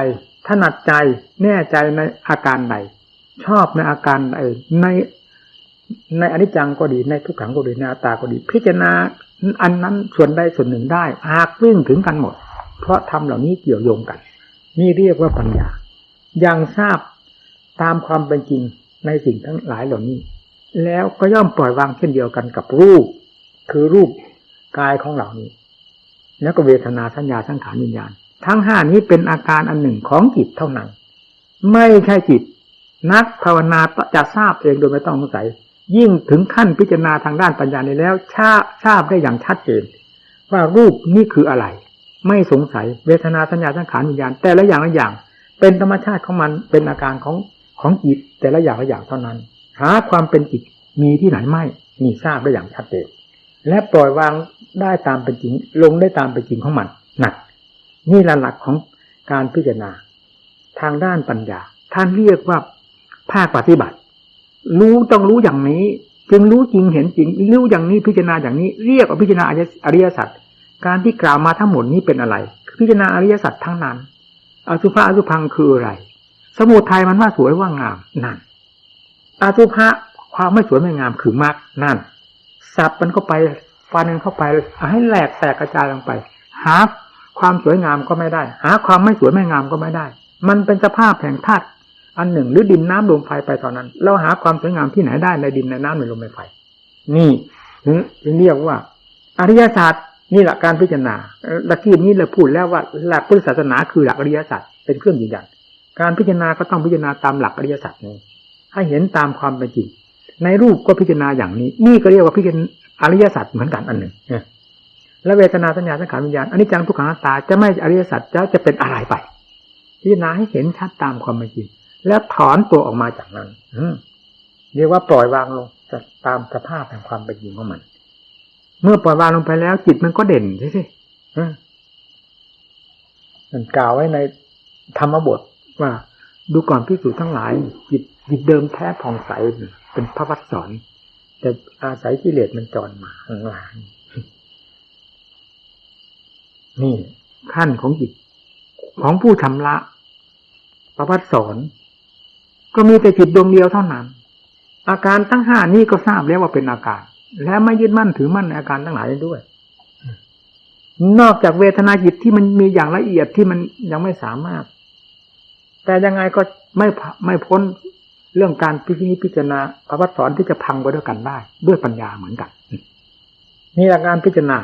ถนัดใจแน่ใจในอาการใดชอบในอาการใดในอนิจจังก็ดีในทุกขังก็ดีในอนัตตาก็ดีพิจารณา อันนั้นส่วนใดส่วนหนึ่งได้หากวิ่งถึงกันหมดเพราะธรรมเหล่านี้เกี่ยวโยงกันนี่เรียกว่าปัญญายังทราบตามความเป็นจริงในสิ่งทั้งหลายเหล่านี้แล้วก็ย่อมปล่อยวางเช่นเดียวกันกับรูปคือรูปกายของเหล่านี้แล้วก็เวทนาสัญญาสังขารวิญญาณทั้งห้านี้เป็นอาการอันหนึ่งของจิตเท่านั้นไม่ใช่จิตนักภาวนาจะทราบเองโดยไม่ต้องสงสัยยิ่งถึงขั้นพิจารณาทางด้านปัญญานี้แล้วทราบได้อย่างชัดเจนว่ารูปนี่คืออะไรไม่สงสัยเวทนาสัญญาสังขารวิญญาณแต่ละอย่างละอย่างเป็นธรรมชาติของมันเป็นอาการของจิตแต่ละอย่างละอย่างเท่านั้นหาความเป็นจิตมีที่ไหนไม่มีทราบได้อย่างชัดเจนและปล่อยวางได้ตามเป็นจริงลงได้ตามเป็นจริงของมันนั่นนี่หลักของการพิจารณาทางด้านปัญญาท่านเรียกว่าภาคปฏิบัติรู้ต้องรู้อย่างนี้จึงรู้จริงเห็นจริงรู้อย่างนี้พิจารณาอย่างนี้เรียกว่าพิจารณาอริยสัจการที่กล่าวมาทั้งหมดนี้เป็นอะไรพิจารณาอริยสัจทั้งนั้นอสุภะอสุภังคืออะไรสมุทัยมันว่าสวยว่างามนั่นอสุภะความไม่สวยไม่งามคือมรรคนั่นสับมันเข้าไปฟันมันเข้าไปให้แหลกแตกกระจายลงไปหาความสวยงามก็ไม่ได้หาความไม่สวยไม่งามก็ไม่ได้มันเป็นสภาพแห่งธาตุอันหนึ่งหรือดินน้ำลมไฟไปตอนนั้นเราหาความสวยงามที่ไหนได้ในดินในน้ำในลมในไฟนี่ถึงเรียกว่าอริยสัจนี่แหละการพิจารณาตะกี้นี้เราพูดแล้วว่าหลักพุทธศาสนาคือหลักอริยสัจเป็นเครื่องยืนยันการพิจารณาก็ต้องพิจารณาตามหลักอริยสัจนี้ให้เห็นตามความเป็นจริงในรูปก็พิจารณาอย่างนี้นี่ก็เรียกว่าพิจารณาอริยสัจเหมือนกันอันหนึ่งและเวทนาสัญญาสังขารวิญญาณอนิจจังทุกขังอนัตตาจะไม่อริยสัจจะเป็นอะไรไปพิจารณาให้เห็นชัดตามความเป็นจริงแล้วถอนตัวออกมาจากนั้นเรียกว่าปล่อยวางลงตามสภาพแห่งความเป็นจริงของมันเมื่อปล่อยวางลงไปแล้วจิตมันก็เด่นใช่ไหมมันกล่าวไว้ในธรรมบทว่าดูก่อนภิกษุทั้งหลายจิตเดิมแท้ผ่องใสเป็นพระวัดสอนแต่อาศัยกิเลสมันจรมาข้างหลังนี่ขั้นของจิตของผู้ชำระพระวัดสอนก็มีแต่จิตดวงเดียวเท่านั้นอาการทั้งห้านี้ก็ทราบแล้วว่าเป็นอาการและไม่ยึดมั่นถือมั่นในอาการทั้งหลายด้วยนอกจากเวทนาจิตที่มันมีอย่างละเอียดที่มันยังไม่สามารถแต่ยังไงก็ไม่พ้นเรื่องการพิจารณาพระวัดสอนที่จะพังไปด้วยกันได้ด้วยปัญญาเหมือนกันนี่อาการพิจารณา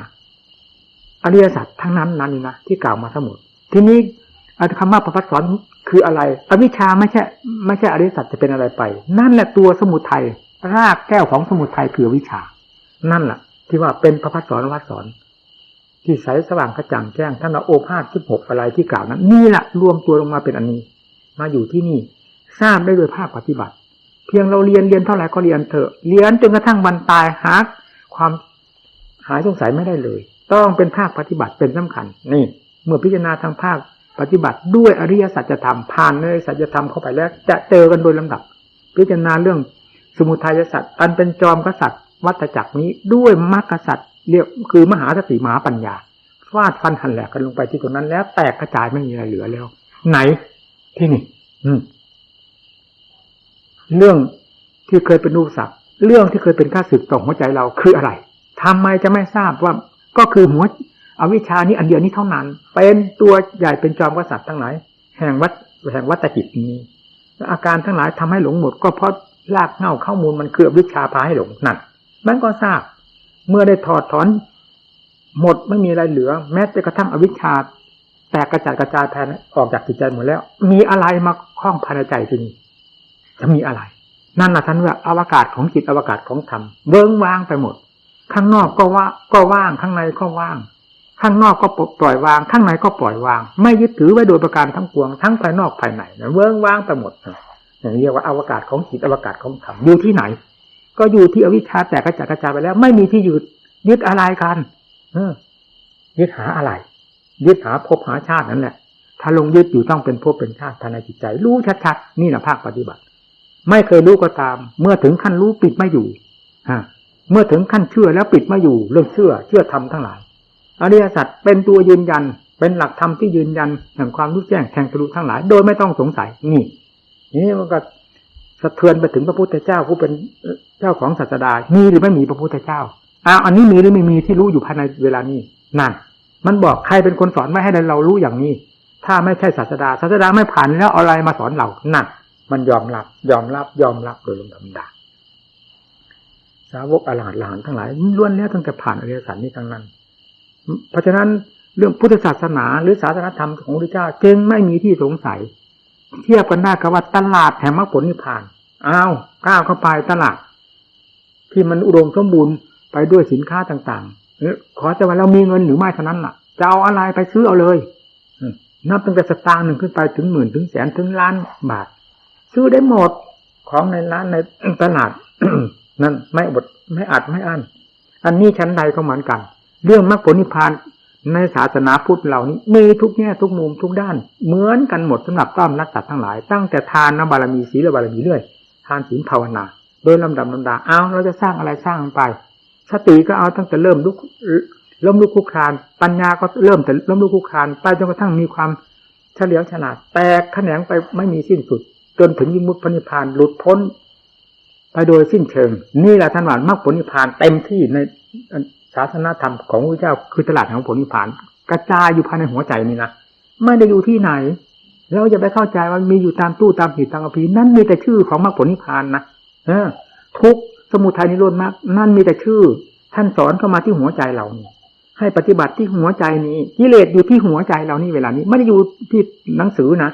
อริยสัจทั้งนั้นนะที่กล่าวมาทั้งหมดทีนี้คำว่าพระวัดสอนคืออะไรอวิชชาไม่ใช่อริยสัจจะเป็นอะไรไปนั่นแหละตัวสมุทัยรากแก้วของสมุทัยคืออวิชชานั่นแหละที่ว่าเป็นพระวัดสอนที่ใสสว่างกระจ่างแจ้งท่านเอาโอภาส16อะไรที่กล่าวนั้นนี่แหละรวมตัวลงมาเป็นอันนี้มาอยู่ที่นี่ทราบได้โดยภาคปฏิบัติเพียงเราเรียนเท่าไหร่ก็เรียนเถอะเรียนจนกระทั่งวันตายหาความหายสงสัยไม่ได้เลยต้องเป็นภาคปฏิบัติเป็นสำคัญนี่เมื่อพิจารณาทางภาคปฏิบัติด้วยอริยสัจธรรมผ่านในสัจธรรมเข้าไปแล้วจะเจอกันโดยลำดับพิจารณาเรื่องสมุทัยสัจอันเป็นจอมกษัตริย์วัฏจักรนี้ด้วยมรรคสัจเรียกคือมหาสติมหาปัญญาฟาดฟันหันแหลกกันลงไปที่ตรงนั้นแล้วแตกกระจายไม่มีอะไรเหลือแล้วไหนที่นี่เรื่องที่เคยเป็นอุปสรรคเรื่องที่เคยเป็นข้าศึกต่อหัวใจเราคืออะไรทำไมจะไม่ทราบว่าก็คือหัวอวิชชานี้อันเดียวนี้เท่านั้นเป็นตัวใหญ่เป็นจอมกษัตริย์ทั้งหลายแห่งวัฏจิตนี้อาการทั้งหลายทำให้หลงหมดก็เพราะรากเหง้าข้อมูลมันคืออวิชชาพาให้หลงนั่นมันก็ทราบเมื่อได้ถอดถอนหมดไม่มีอะไรเหลือแม้แต่กระทั่งอวิชชาแตกกระจายแผ่ออกจากจิตใจหมดแล้วมีอะไรมาคล้องภายในใจทีนี้จะมีอะไรนั่นแหละท่านว่าอวกาศของจิตอวกาศของธรรมเบิ้งว่างไปหมดข้างนอกก็ว่างข้างในก็ว่างข้างนอกก็ปล่อยวางข้างในก็ปล่อยวางไม่ยึดถือไว้โดยประการทั้งปวงทั้งภายนอกภายในเบิ้งว่างไปหมดอย่างนี้เรียกว่าอวกาศของจิตอวกาศของธรรมอยู่ที่ไหนก็อยู่ที่อวิชชาแตกกระจายไปแล้วไม่มีที่ยึดอะไรกันยึดหาอะไรยึดหาภพหาชาตินั่นแหละถ้าลงยึดอยู่ต้องเป็นภพเป็นชาติภายในจิตใจรู้ชัดๆนี่แหละภาคปฏิบัติไม่เคยรู้ก็ตามเมื่อถึงขั้นรู้ปิดไม่อยู่เมื่อถึงขั้นเชื่อแล้วปิดไม่อยู่เรื่องเชื่อธรรมทั้งหลายอริยสัจเป็นตัวยืนยันเป็นหลักธรรมที่ยืนยันแห่งความรู้แจ้งแทงทะลุทั้งหลายโดยไม่ต้องสงสัยนี่มันก็สะเทือนไปถึงพระพุทธเจ้าผู้เป็นเจ้าของศาสดามีหรือไม่มีพระพุทธเจ้า อันนี้มีหรือไม่มีที่รู้อยู่ภายในเวลานี้นั่นมันบอกใครเป็นคนสอนไม่ให้เรารู้อย่างนี้ถ้าไม่ใช่ศาสดาไม่ผ่านแล้วเอาอะไรมาสอนเรานั่นมันยอมรับโดยลำดับสาวกอรหันต์ทั้งหลายล้วนแล้วตั้งแต่ผ่านอริยสัจนี้ทั้งนั้นเพราะฉะนั้นเรื่องพุทธศาสนาหรือศาสนธรรมของพระพุทธเจ้าจึงไม่มีที่สงสัยเทียบกันได้กับว่าตลาดแห่งมรรคผลนิพพานก้าวเข้าไปตลาดที่มันอุดมสมบูรณ์ไปด้วยสินค้าต่างๆขอแต่ว่าเรามีเงินหรือไม่เท่านั้นล่ะจะเอาอะไรไปซื้อเอาเลยนับตั้งแต่สตางค์หนึ่งขึ้นไปถึงหมื่นถึงแสนถึงล้านบาทซื้อได้หมดของในร้านในตลาด นั่นไม่อดไม่อัดไม่อั้นอันนี้ชั้นใดก็เหมือนกันเรื่องมรรคผลนิพพานในศาสนาพุทธเหล่านี้มีทุกแง่ทุกมุมทุกด้านเหมือนกันหมดสำหรับต้อมรักสัตว์ทั้งหลายตั้งแต่ทานบารมีศีลบารมีเรื่อยทานศีลภาวนาโดยลำดับเราจะสร้างอะไรสร้างมันไปสติก็เอาตั้งแต่ล้มลุกคลุกคลานปัญญาก็เริ่มแต่ล้มลุกคลุกคลานไปจนกระทั่งมีความเฉลียวฉลาดแตกแขนงไปไม่มีสิ้นสุดจนถึงวิมุตตินิพพานหลุดพ้นไปโดยสิ้นเชิงนี่แหละท่านว่ามรรคผลนิพพานเต็มที่ในศาสนธรรมของพระพุทธเจ้าคือตลาดแห่งผลนิพพานกระจายอยู่ภายในหัวใจนี่นะไม่ได้อยู่ที่ไหนเราจะไปเข้าใจว่ามีอยู่ตามตู้ตามหีบตามกระพีนั่นมีแต่ชื่อของมรรคผลนิพพานนะทุกสมุทัยนิโรธมรรคนั่นมีแต่ชื่อท่านสอนเข้ามาที่หัวใจเรานี่ให้ปฏิบัติที่หัวใจนี้กิเลสอยู่ที่หัวใจเรานี่เวลานี้ไม่ได้อยู่ที่หนังสือนะ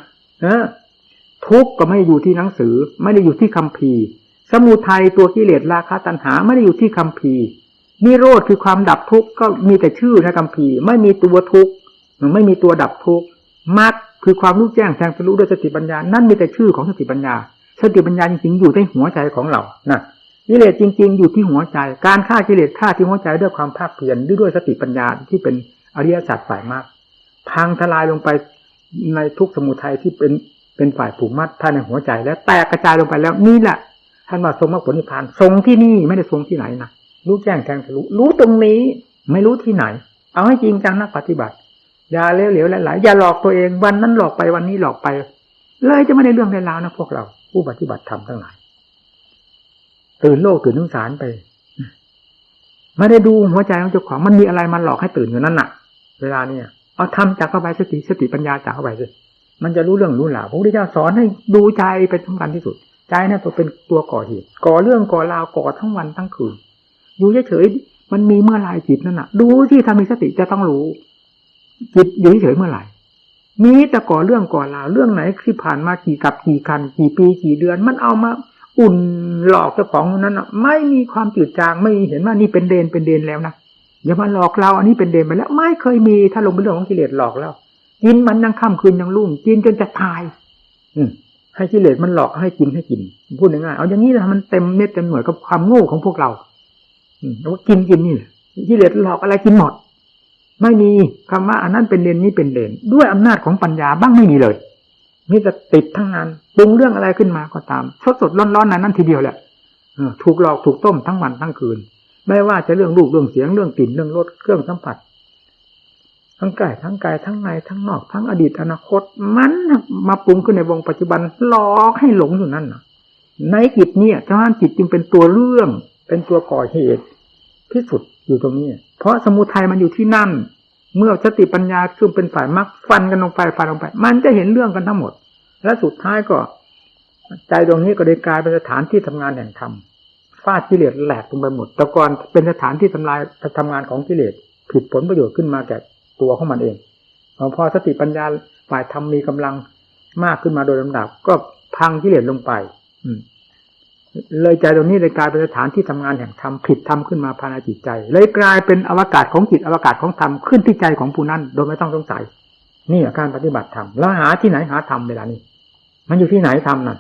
ทุกข์ก็ไม่ได้อยู่ที่หนังสือไม่ได้อยู่ที่คัมภีร์สมุทัยตัวกิเลสราคะตัณหาไม่ได้อยู่ที่คัมภีร์นิโรธคือความดับทุกข์ก็มีแต่ชื่อในคัมภีร์ไม่มีตัวทุกข์ไม่มีตัวดับทุกข์มรรคคือความรู้แจ้งแทงทะลุด้วยสติปัญญานั่นมีแต่ชื่อของสติปัญญาสติปัญญาจริงๆอยู่ในหัวใจของเรานะกิเลสจริงๆอยู่ที่หัวใจการฆ่ากิเลสฆ่าที่หัวใจด้วยความภาคเพียรด้วยสติปัญญาที่เป็นอริยสัจฝ่ายมรรคพังทลายลงไปในทุกสมุทัยที่เป็นฝ่ายผูกมัดภายในหัวใจแล้วแตกกระจายลงไปแล้วนี่แหละท่านว่าทรงมรรคผลนิพพานทรงที่นี่ไม่ได้ทรงที่ไหนนะรู้แจ้งแทงทะลุรู้ตรงนี้ไม่รู้ที่ไหนเอาให้จริงจังนักปฏิบัติอย่าเหลวๆหลายๆอย่าหลอกตัวเองวันนั้นหลอกไปวันนี้หลอกไปเลยจะไม่ได้เรื่องได้ราวนะพวกเราผู้ปฏิบัติธรรมทั้งหลายตื่นโลกตื่นสงสารไปไม่ได้ดูหัวใจของเจ้าของมันมีอะไรมาหลอกให้ตื่นอยู่นั่นน่ะเวลาเนี่ยเอาทำจากเข้าไปสติปัญญาจากเข้าไปสิมันจะรู้เรื่องรู้ราวพระพุทธเจ้าสอนให้ดูใจเป็นสำคัญที่สุดใจนั่นตัวเป็นตัวก่อเหตุก่อเรื่องก่อราวก่อทั้งวันทั้งคืนอยู่เฉยๆมันมีเมื่อไรจิตนั่นน่ะดูที่ทำมีสติจะต้องรู้จิตอยู่เฉยๆเมื่อไหร่มีแต่ก่อเรื่องก่อราวเรื่องไหนที่ผ่านมากี่กับกี่คันกี่ปีกี่เดือนมันเอามาอุ่นหลอกเจ้าของนั้นน่ะไม่มีความจืดจางไม่เห็นว่านี่เป็นเดนแล้วนะอย่ามาหลอกเราอันนี้เป็นเดนไปแล้วไม่เคยมีถ้าลงเป็นเรื่องของกิเลสหลอกแล้วกินมันยังค่ำคืนยังรุ่งกินจนจะตายให้กิเลสมันหลอกให้กินพูดง่ายๆเอาอย่างนี้นะมันเต็มเม็ดเต็มหน่วยกับความโง่ของพวกเราแล้วกินนี่แหละกิเลสหลอกอะไรกินหมดไม่มีคำว่าอันนั้นเป็นเดนนี้เป็นเดนด้วยอำนาจของปัญญาบ้างไม่มีเลยมีแต่ติดทั้งนั้นปรุงเรื่องอะไรขึ้นมาก็ตามสดร้อนๆนั้นทีเดียวแหละถูกหลอกถูกต้มทั้งวันทั้งคืนไม่ว่าจะเรื่องรูปเรื่องเสียงเรื่องกลิ่นเรื่องรสเครื่องสัมผัสทั้งกายทั้งในทั้งนอกทั้งอดีตอนาคตมันมาปรุงขึ้นในวงปัจจุบันหลอกให้หลงอยู่นั่นน่ะในจิตเนี่ยฉะนั้นจิตจึงเป็นตัวเรื่องเป็นตัวก่อเหตุที่สุดอยู่ตรงนี้เพราะสมุทัยมันอยู่ที่นั่นเมื่อสติปัญญาซึ่งเป็นฝ่ายมรรคฟันกันลงไปมันจะเห็นเรื่องกันทั้งหมดและสุดท้ายก็ใจตรงนี้ก็ได้กลายเป็นสถานที่ทำงานแห่งธรรมฟาดกิเลสแหลกลงไปหมดแต่ก่อนเป็นสถานที่ทำลายทำงานของกิเลสผิดผลประโยชน์ขึ้นมาแก่ตัวของมันเองพอสติปัญญาฝ่ายธรรมมีกำลังมากขึ้นมาโดยลำดับก็พังกิเลสลงไปเลยใจตรงนี้เลยกลายเป็นสถานที่ทำงานแห่งธรรมผิดธรรมขึ้นมาภายในจิตใจเลยกลายเป็นอวกาศของจิตอวกาศของธรรมขึ้นที่ใจของผู้นั้นโดยไม่ต้องสงสัยนี่การปฏิบัติธรรมแล้วหาที่ไหนหาธรรมเวลานี้มันอยู่ที่ไหนธรรมนั่น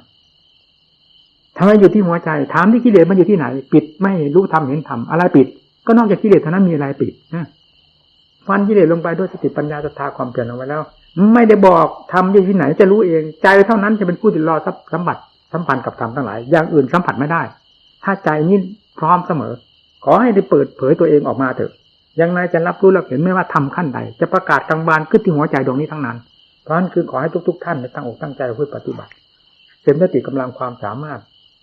ทำไมอยู่ที่หัวใจถามที่กิเลสมันอยู่ที่ไหนปิดไม่รู้ธรรมเห็นธรรมอะไรปิดก็นอกจากกิเลสเท่านั้นมีอะไรปิดฟันกิเลสลงไปด้วยสติปัญญาศรัทธาความเพียรเอาไว้แล้วไม่ได้บอกธรรมอยู่ที่ไหนจะรู้เองใจเท่านั้นจะเป็นผู้ที่รอสัมผัสสัมพันธ์กับธรรมทั้งหลายอย่างอื่นสัมผัสไม่ได้ถ้าใจนี้พร้อมเสมอขอให้ได้เปิดเผยตัวเองออกมาเถอะอย่างไรจะรับรู้รับเห็นไม่ว่าทำขั้นใดจะประกาศกลางบานขึ้นที่หัวใจดวงนี้ทั้งนั้นเพราะนั้นคือขอให้ทุกๆท่านตั้งอกตั้งใจเพื่อปฏิบัติเต็มสติกำลังความสามารถ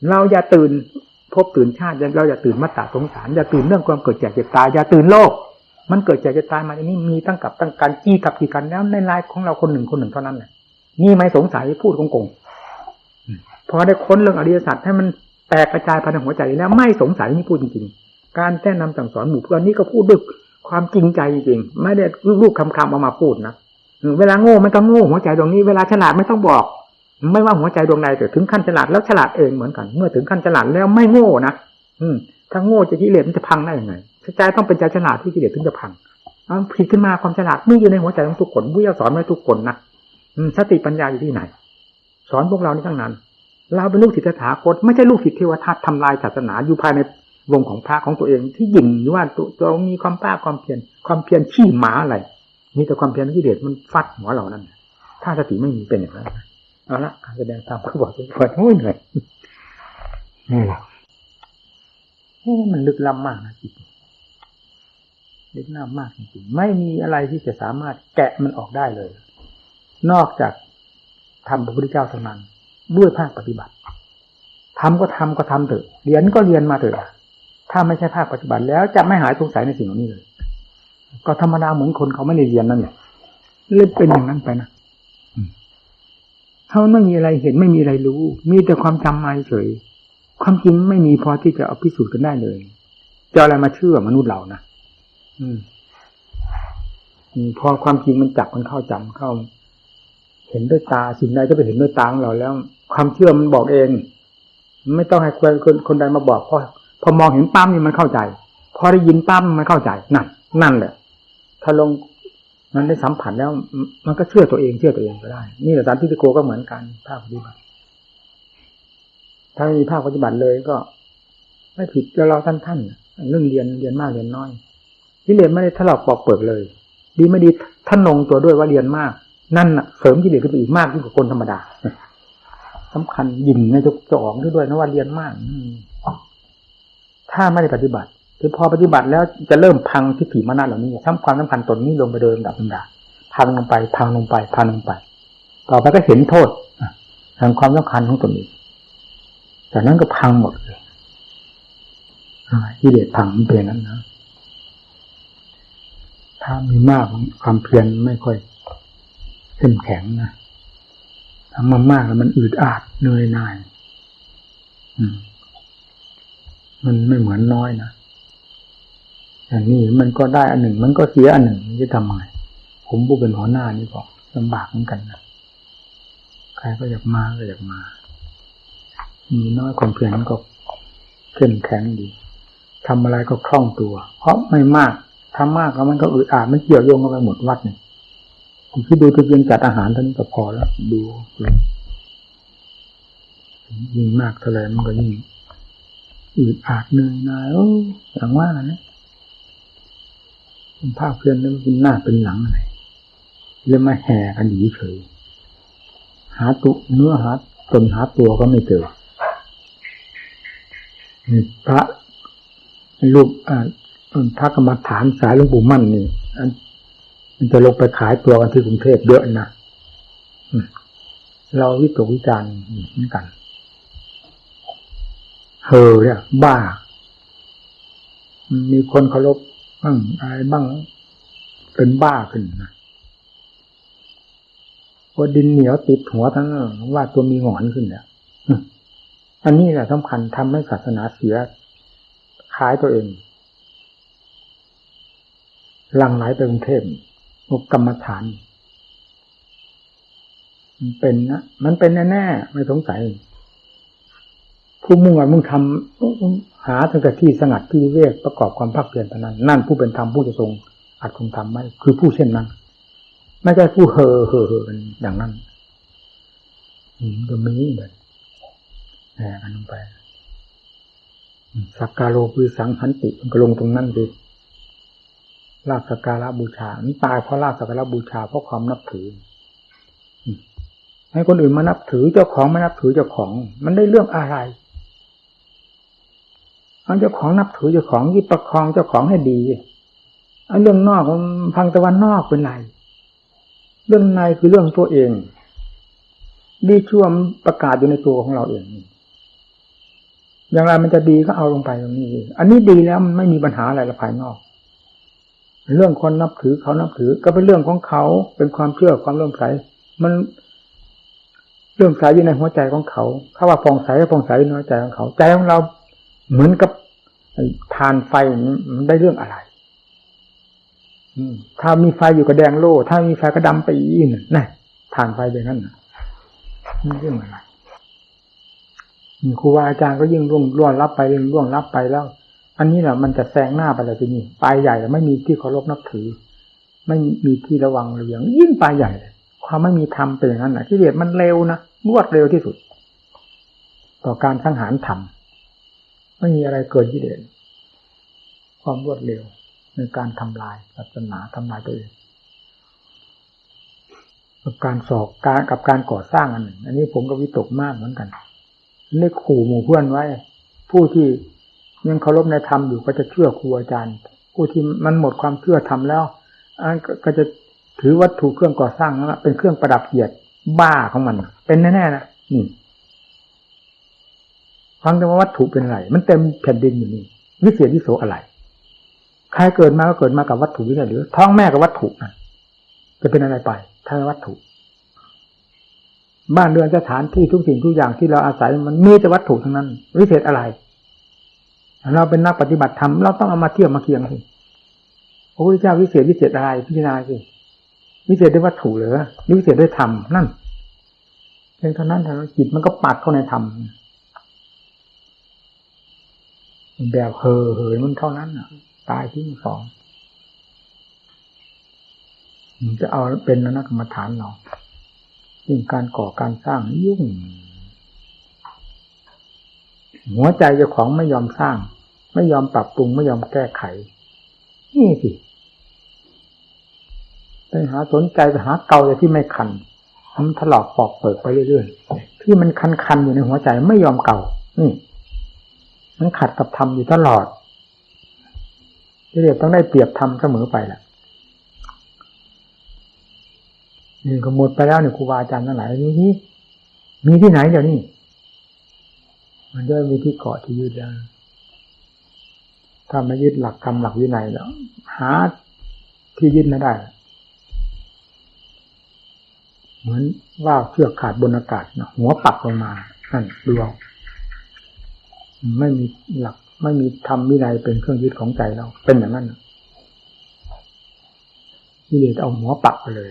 เราอย่าตื่น พบตื่นชาติเราอย่าตื่นมัตตสงสารอย่าตื่นเรื่องความเกิดแก่เจ็บตายอย่าตื่นโลกมันเกิดแก่เจ็บตายมาอันนี้มีตั้งกับตั้งการจี้กับกี่กันแล้วในรายของเราคนหนึ่งเท่านั้นแหละนี่ไม่สงสัยพูดโกงๆพอได้ค้นเรื่องอริยสัจให้มันแตกกระจายภายในหัวใจแล้วไม่สงสัยนี่พูดจริงๆการแนะนำสั่งสอนหมู่เพื่อนนี่ก็พูดด้วยความจริงใจจริงๆไม่ได้ลูกคำเอามาพูดนะเวลาโง่ไม่ต้องโง่หัวใจดวงนี้เวลาฉลาดไม่ต้องบอกไม่ว่าหัวใจดวงใดแต่ถึงขั้นฉลาดแล้วฉลาดเองเหมือนกันเมื่อถึงขั้นฉลาดแล้วไม่โง่นะถ้าโง่จะกิเลสมันจะพังได้ยังไงใจต้องเป็นใจฉลาดที่กิเลสถึงจะพังผิดขึ้นมาความฉลาดมีอยู่ในหัวใจของทุกคนผู้สอนไว้ทุกคนนะสติปัญญาอยู่ที่ไหนสอนพวกเรานี่ทั้งนั้นเราเป็นลูกศิษย์ตถาคตไม่ใช่ลูกศิษย์เทวทัตทำลายศาสนาอยู่ภายในวงของพระของตัวเองที่ยิ่งอยู่ว่าตัวมีความภาคความเพียรขี้หมาอะไรมีแต่ความเพียรที่เด็ดมันฟัดหัวเรานั่นถ้าสติไม่มีเป็นอย่างนั้นเอาละการแสดงตามเขาบอกจะปวดหัวเหนื่อยนี่แหละมันลึกล้ำมากนะจิตลึกล้ำมากจริงๆไม่มีอะไรที่จะสามารถแกะมันออกได้เลยนอกจากทำพระพุทธเจ้าเท่านั้นด้วยภาคปฏิบัติทำก็ทำเถอะเรียนก็เรียนมาเถอะถ้าไม่ใช่ภาคปฏิบัติแล้วจะไม่หายสงสัยในสิ่งเหล่านี้เลยก็ธรรมดาเหมือนคนเขาไม่ได้เรียนนั่นแหละเล่นเป็นอย่างนั้นไปนะเขาไม่มีอะไรเห็นไม่มีอะไรรู้มีแต่ความจำมาเฉยความจริงไม่มีพอที่จะเอาพิสูจน์กันได้เลยจะอะไรมาเชื่อมนุษย์เรานะพอความจริงมันจับมันเข้าจำเข้าเห็นด้วยตาสิ่งใดจะไปเห็นด้วยตาของเราแล้วความเชื่อมันบอกเองไม่ต้องให้คนใดมาบอกพอมองเห็นปั๊มนี่มันเข้าใจพอได้ยินปั๊มมันเข้าใจนั่นแหละถ้าลงมันได้สัมผัสแล้วมันก็เชื่อตัวเองก็ได้นี่แหละสารทิฏฐิโกก็เหมือนกันภาคปฏิบัติถ้าไม่มีภาคปฏิบัติเลยก็ไม่ผิดแล้วเราท่านเรื่องเรียนมากเรียนน้อยที่เรียนไม่ได้ถลอกปอกเปิดเลยดีไม่ดีท่านลงตัวด้วยว่าเรียนมากนั่นน่ะเสริมกิเลสขึ้นไปอีกมากยิ่งกว่าคนธรรมดาสำคัญยิ่งในจะออกด้วยนะว่าเรียนมากถ้าไม่ได้ปฏิบัติคือพอปฏิบัติแล้วจะเริ่มพังทิฏฐิมานะเหล่านี้ทำความสำคัญตนนี้ลงไปโดยลำดับพังลงไปต่อไปก็เห็นโทษแห่งความสำคัญของตนเองจากนั้นก็พังหมดเลยกิเลสพังมันเป็นนั้นนะถ้ามีมากความเพียรไม่ค่อยเข้มแข็งนะทำมามากแล้วมันอืดอาดเหนื่อยหน่ายมันไม่เหมือนน้อยนะแต่นี่มันก็ได้อันหนึ่งมันก็เสียอันหนึ่งจะทำไงผมผู้เป็นหัวหน้านี่ก็ลำบากเหมือนกันนะใครก็อยากมามีน้อยความเพียรก็เข้มแข็งดีทำอะไรก็คล่องตัวเพราะไม่มากทำมากแล้วมันก็อึดอัดมันเกี่ยวโยงกันไปหมดวัดนี่ผมคิดดูตัวเองจัดอาหารเท่านี้ก็พอแล้วดูยิ่งมากเท่าไรมันก็ยิ่งอึดอัดเหนื่อยหน่ายอย่างว่านะภาคเพียรนี่มันเป็นหน้าเป็นหลังอะไรเรื่องมาแห่กันอยู่เฉยหาตัวเนื้อหาตนหาตัวก็ไม่เจอนี่พระรูปพระกรรมฐานสายหลวงปู่มั่นนี่มันจะลงไปขายตัวกันที่กรุงเทพเยอะนะเราวิตกวิจารณ์เหมือนกันเนี่ยบ้ามีคนเคารพบ้างอะไรบ้างเป็นบ้าขึ้นนะว่าดินเหนียวติดหัวทั้งว่าตัวมีหงอนขึ้นเนี่ยอันนี้แหละสำคัญทำให้ศาสนาเสียขายตัวเองหลั่งไหลไปกรุงเทพกรรมฐานมันเป็นนะมันเป็นแน่ๆไม่สงสัยผู้มุ่งมุ่งทำหาตั้งแต่ที่สงัดที่วิเวกประกอบความภาคเพียรเท่านั้นนั่นผู้เป็นธรรมผู้จะทรงอัดคงทำไม่คือผู้เช่นนั้นไม่ใช่ผู้กันอย่างนั้นก็มีแบบแหมกันลงไปสักการโลคือสังหันติมันก็ลงตรงนั้นดิลาภสักการะบูชามันตายเพราะลาภสักการะบูชาเพราะความนับถือให้คนอื่นมานับถือเจ้าของไม่นับถือเจ้าของมันได้เรื่องอะไรเอาเจ้าของนับถือเจ้าของยิ่งประคองเจ้าของให้ดีเอาเรื่องนอกพังตะวันนอกเป็นไรเรื่องในคือเรื่องตัวเองดีชั่วประกาศอยู่ในตัวของเราเอง อย่างไรมันจะดีก็เอาลงไปตรงนี้อันนี้ดีแล้วมันไม่มีปัญหาอะไรละภายนอกเรื่องคนนับถือเขานับถือก็เป็นเรื่องของเขาเป็นความเชื่อความเลื่อมใสมันเลื่อมใสอยู่ในหัวใจของเขาเขาว่าผ่องใสก็ผ่องใสในหัวใจของเขาใจของเราเหมือนกับทานไฟมันได้เรื่องอะไรถ้ามีไฟอยู่ก็แดงโล่ถ้ามีไฟก็ดำไปอีกนะทานไฟแบบนั้นนี่เรื่องอะไรครูบาอาจารย์ก็ยิ่งล่วงลับไปล่วงลับไปแล้วอันนี้แหละมันจะแซงหน้าไปเลยทีนี้ปลายใหญ่ไม่มีที่เคารพนับถือไม่มีที่ระวังระเวียงยิ่งปลายใหญ่ความไม่มีธรรมเป็นอย่างนั้นนะกิเลสมันเร็วนะรวดเร็วที่สุดต่อการสังหารธรรมไม่มีอะไรเกินกิเลสความรวดเร็วในการทำลายศาสนาทำลายตัวเองกับการสอบกับการก่อสร้างอันหนึ่งอันนี้ผมก็วิตกมากเหมือนกันนี่ขู่หมู่เพื่อนไว้ผู้ที่ยังเคารพในธรรมอยู่ก็จะเชื่อครูอาจารย์ผู้ที่มันหมดความเชื่อธรรมแล้วก็จะถือวัตถุเครื่องก่อสร้างนั้นเป็นเครื่องประดับเกียรติบ้าของมันเป็นแน่ๆนะนี่ฟังแต่ว่าวัตถุเป็นอะไรมันเต็มแผ่นดินอยู่นี่วิเศษวิโสอะไรใครเกิดมาก็เกิดมากับวัตถุนี่แหละหรือท้องแม่กับวัตถุนะจะเป็นอะไรไปถ้าวัตถุบ้านเรือนสถานที่ทุกสิ่งทุกอย่างที่เราอาศัยมันมีแต่วัตถุทั้งนั้นวิเศษอะไรเราเป็นนักปฏิบัติธรรมเราต้องเอามาเทียบมาเคียงสิพระพุทธเจ้าวิเศษอะไรพิจารณาสิวิเศษด้วยวัตถุหรือวิเศษด้วยธรรมนั่นเพียงเท่านั้นจิตมันก็ปัดเข้าในธรรมแบบเหยมันเท่านั้นตายที่สองจะเอาเป็นนักกรรมฐานเรายิ่งการก่อการสร้างยุ่งหัวใจเจ้าของไม่ยอมสร้างไม่ยอมปรับปรุงไม่ยอมแก้ไขนี่สิไปหาสนใจไปหาเกาแต่ที่ไม่คันมันถลอกปอกเปิดไปเรื่อยๆที่มันคันๆอยู่ในหัวใจไม่ยอมเกานี่มันขัดกับธรรมอยู่ตลอดที่เรียกต้องได้เปรียบธรรมเสมอไปแหละนี่ก็หมดไปแล้วเนี่ยครูบาอาจารย์ทั้งหลายนี้มีที่ไหนเดี๋ยวนี้มันจะมีที่เกาะที่ยึดแล้วถ้าไม่ยึดหลักธรรมหลักวินัยแล้วหาที่ยึดไม่ได้เหมือนว่าเชือกขาดบนอากาศนะหัวปักลงมานั่นดูเอาไม่มีหลักไม่มีธรรมวินัยเป็นเครื่องยึดของใจเราเป็นอย่างนั้นนี่เลยเอาหัวปักไปเลย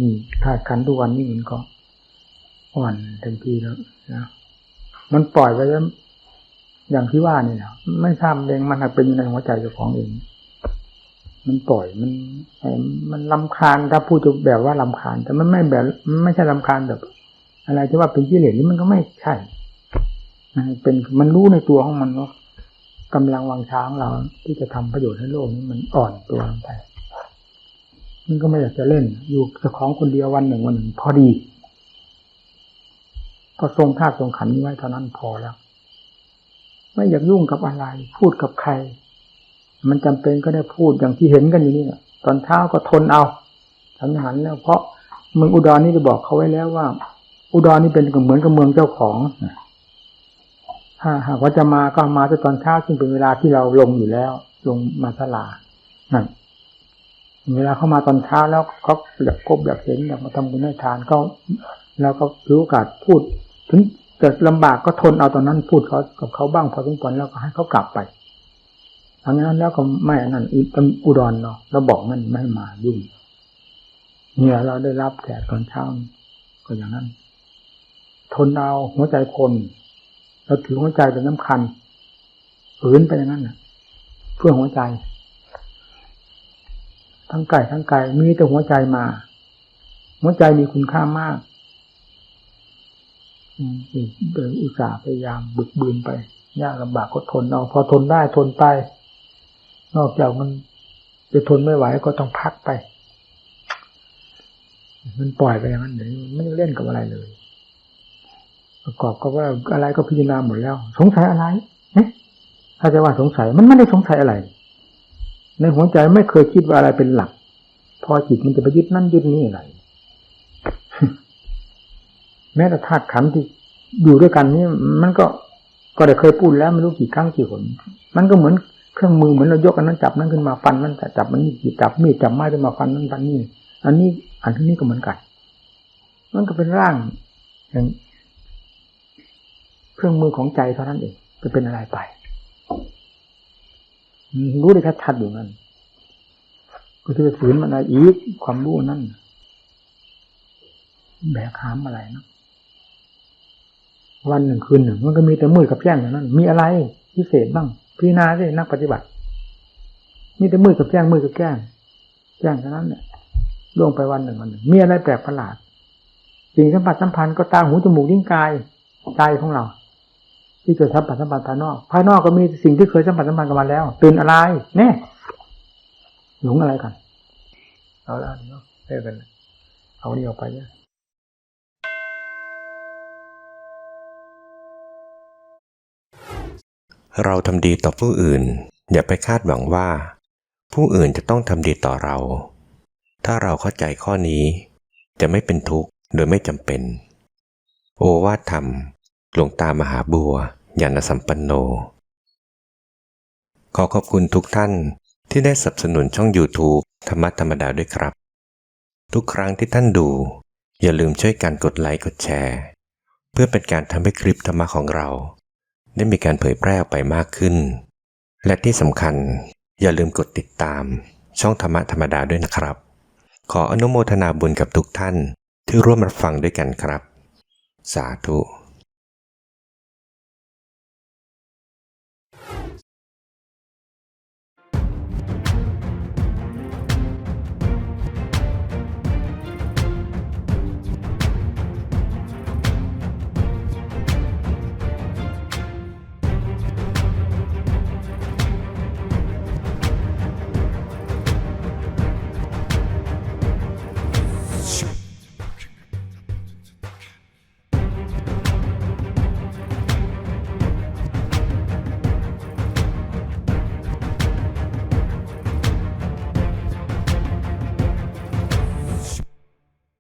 นี่ถ้าขันทุกวันนี้มันก็อ่อนเต็มทีแล้วนะมันปล่อยไปแล้วอย่างที่ว่านี่นะไม่ทราบเองมันเป็นอยู่ในหัวใจเจ้าของเองมันปล่อยมันรำคาญถ้าพูดจะแบบว่ารำคาญแต่มันไม่แบบไม่ใช่รำคาญแบบอะไรที่ว่าเป็นกิเลสนี่มันก็ไม่ใช่เป็นมันรู้ในตัวของมันว่ากำลังวังช้างเราที่จะทำประโยชน์ให้โลกนี้มันอ่อนตัวลงไปมันก็ไม่อยากจะเล่นอยู่เจ้าของคนเดียววันหนึ่งพอดีก็ทรงธาตุทรงขันธ์นี้ไว้เท่านั้นพอแล้วไม่อยากยุ่งกับอะไรพูดกับใครมันจำเป็นก็ได้พูดอย่างที่เห็นกันอยู่นี่แหละตอนเช้าก็ทนเอาทำหันแล้วเพราะเมืองอุดรนี่จะบอกเขาไว้แล้วว่าอุดรนี่เป็นเหมือนกับเมืองเจ้าของถ้าหากว่าจะมาก็มาตอนเช้าซึ่งเป็นเวลาที่เราลงอยู่แล้วลงมาศาลานั่นเวลาเข้ามาตอนเช้าแล้วเขาอยากพบอยากเห็นอยากมาทำบุญให้ทานก็แล้วก็ถือโอกาสพูดถึงจะลำบากก็ทนเอาตอนนั้นพูดเขากับเขาบ้างพอสมควรแล้วก็ให้เขากลับไปทางนั้นแล้วก็ไม่นั่นอุดรเนาะเราบอกมันไม่มายุ่งเนี่ยเราได้รับแขกตอนเช้าก็อย่างนั้นทนเอาหัวใจคนเราถือหัวใจเป็นสำคัญฝืนไปอย่างนั้นน่ะเพื่อหัวใจทั้งกายทั้งกายมีแต่หัวใจมาหัวใจมีคุณค่ามากโดยอุตส่าห์พยายามบึกบืนไปยากลำบากก็ทนเอาพอทนได้ทนไปนอกจากมันจะทนไม่ไหวก็ต้องพักไปมันปล่อยไปอย่างนั้นเลยไม่เล่นกับอะไรเลยประกอบกับว่าอะไรก็พิจารณาหมดแล้วสงสัยอะไรถ้าจะว่าสงสัยมันไม่ได้สงสัยอะไรในหัวใจไม่เคยคิดว่าอะไรเป็นหลักพอจิตมันจะไปยึดนั่นยึดนี่อะไรแม้แต่ธาตุขันธ์ที่ อยู่ด้วยกันนี่มันก็ได้เคยพูดแล้วไม่รู้กี่ครั้งกี่หนมันก็เหมือนเครื่องมือเหมือนเรายกอันนั้นจับนั้นขึ้นมาฟันนั้นจับมันนี่จับมีดจับไม้ขึ้นมาฟันนั้นฟันนี่อันนี้ก็เหมือนกันมันก็เป็นร่างอย่างเครื่องมือของใจเท่านั้นเองจะเป็นอะไรไปรู้ได้ชัดๆอยู่นั่นก็จะฝืนมันอะไรอีกความรู้นั่นแบกหามอะไรนะวันหนึ่งคืนหนึ่งมันก็มีแต่มืดกับแจ้งอย่างนั้นมีอะไรพิเศษบ้างพิจารณาสินักปฏิบัติมีแต่มืดกับแจ้งมืดกับแจ้งเท่านั้นเนี่ยล่วงไปวันหนึ่งมีอะไรแปลกประหลาดสิ่งสัมผัสสัมพันธ์ก็ตาหูจมูกลิ้นกายใจของเราที่เกิดสัมผัสสัมพันธ์ภายนอกก็มีสิ่งที่เคยสัมผัสสัมพันธ์กันมาแล้วตื่นอะไรแน่หลงอะไรกันเอาละเนาะไม่เป็นเอานี่ออกไปเนี่ย เราทำดีต่อผู้อื่นอย่าไปคาดหวังว่าผู้อื่นจะต้องทำดีต่อเราถ้าเราเข้าใจข้อนี้จะไม่เป็นทุกข์โดยไม่จำเป็นโอวาทธรรมหลวงตามหาบัวญาณสัมปันโนขอขอบคุณทุกท่านที่ได้สนับสนุนช่อง YouTube ธรรมะธรรมดาด้วยครับทุกครั้งที่ท่านดูอย่าลืมช่วยกันกดไลค์กดแชร์เพื่อเป็นการทำให้คลิปธรรมะของเราได้มีการเผยแพร่ออกไปมากขึ้นและที่สำคัญอย่าลืมกดติดตามช่องธรรมะธรรมดาด้วยนะครับขออนุโมทนาบุญกับทุกท่านที่ร่วมรับฟังด้วยกันครับสาธุ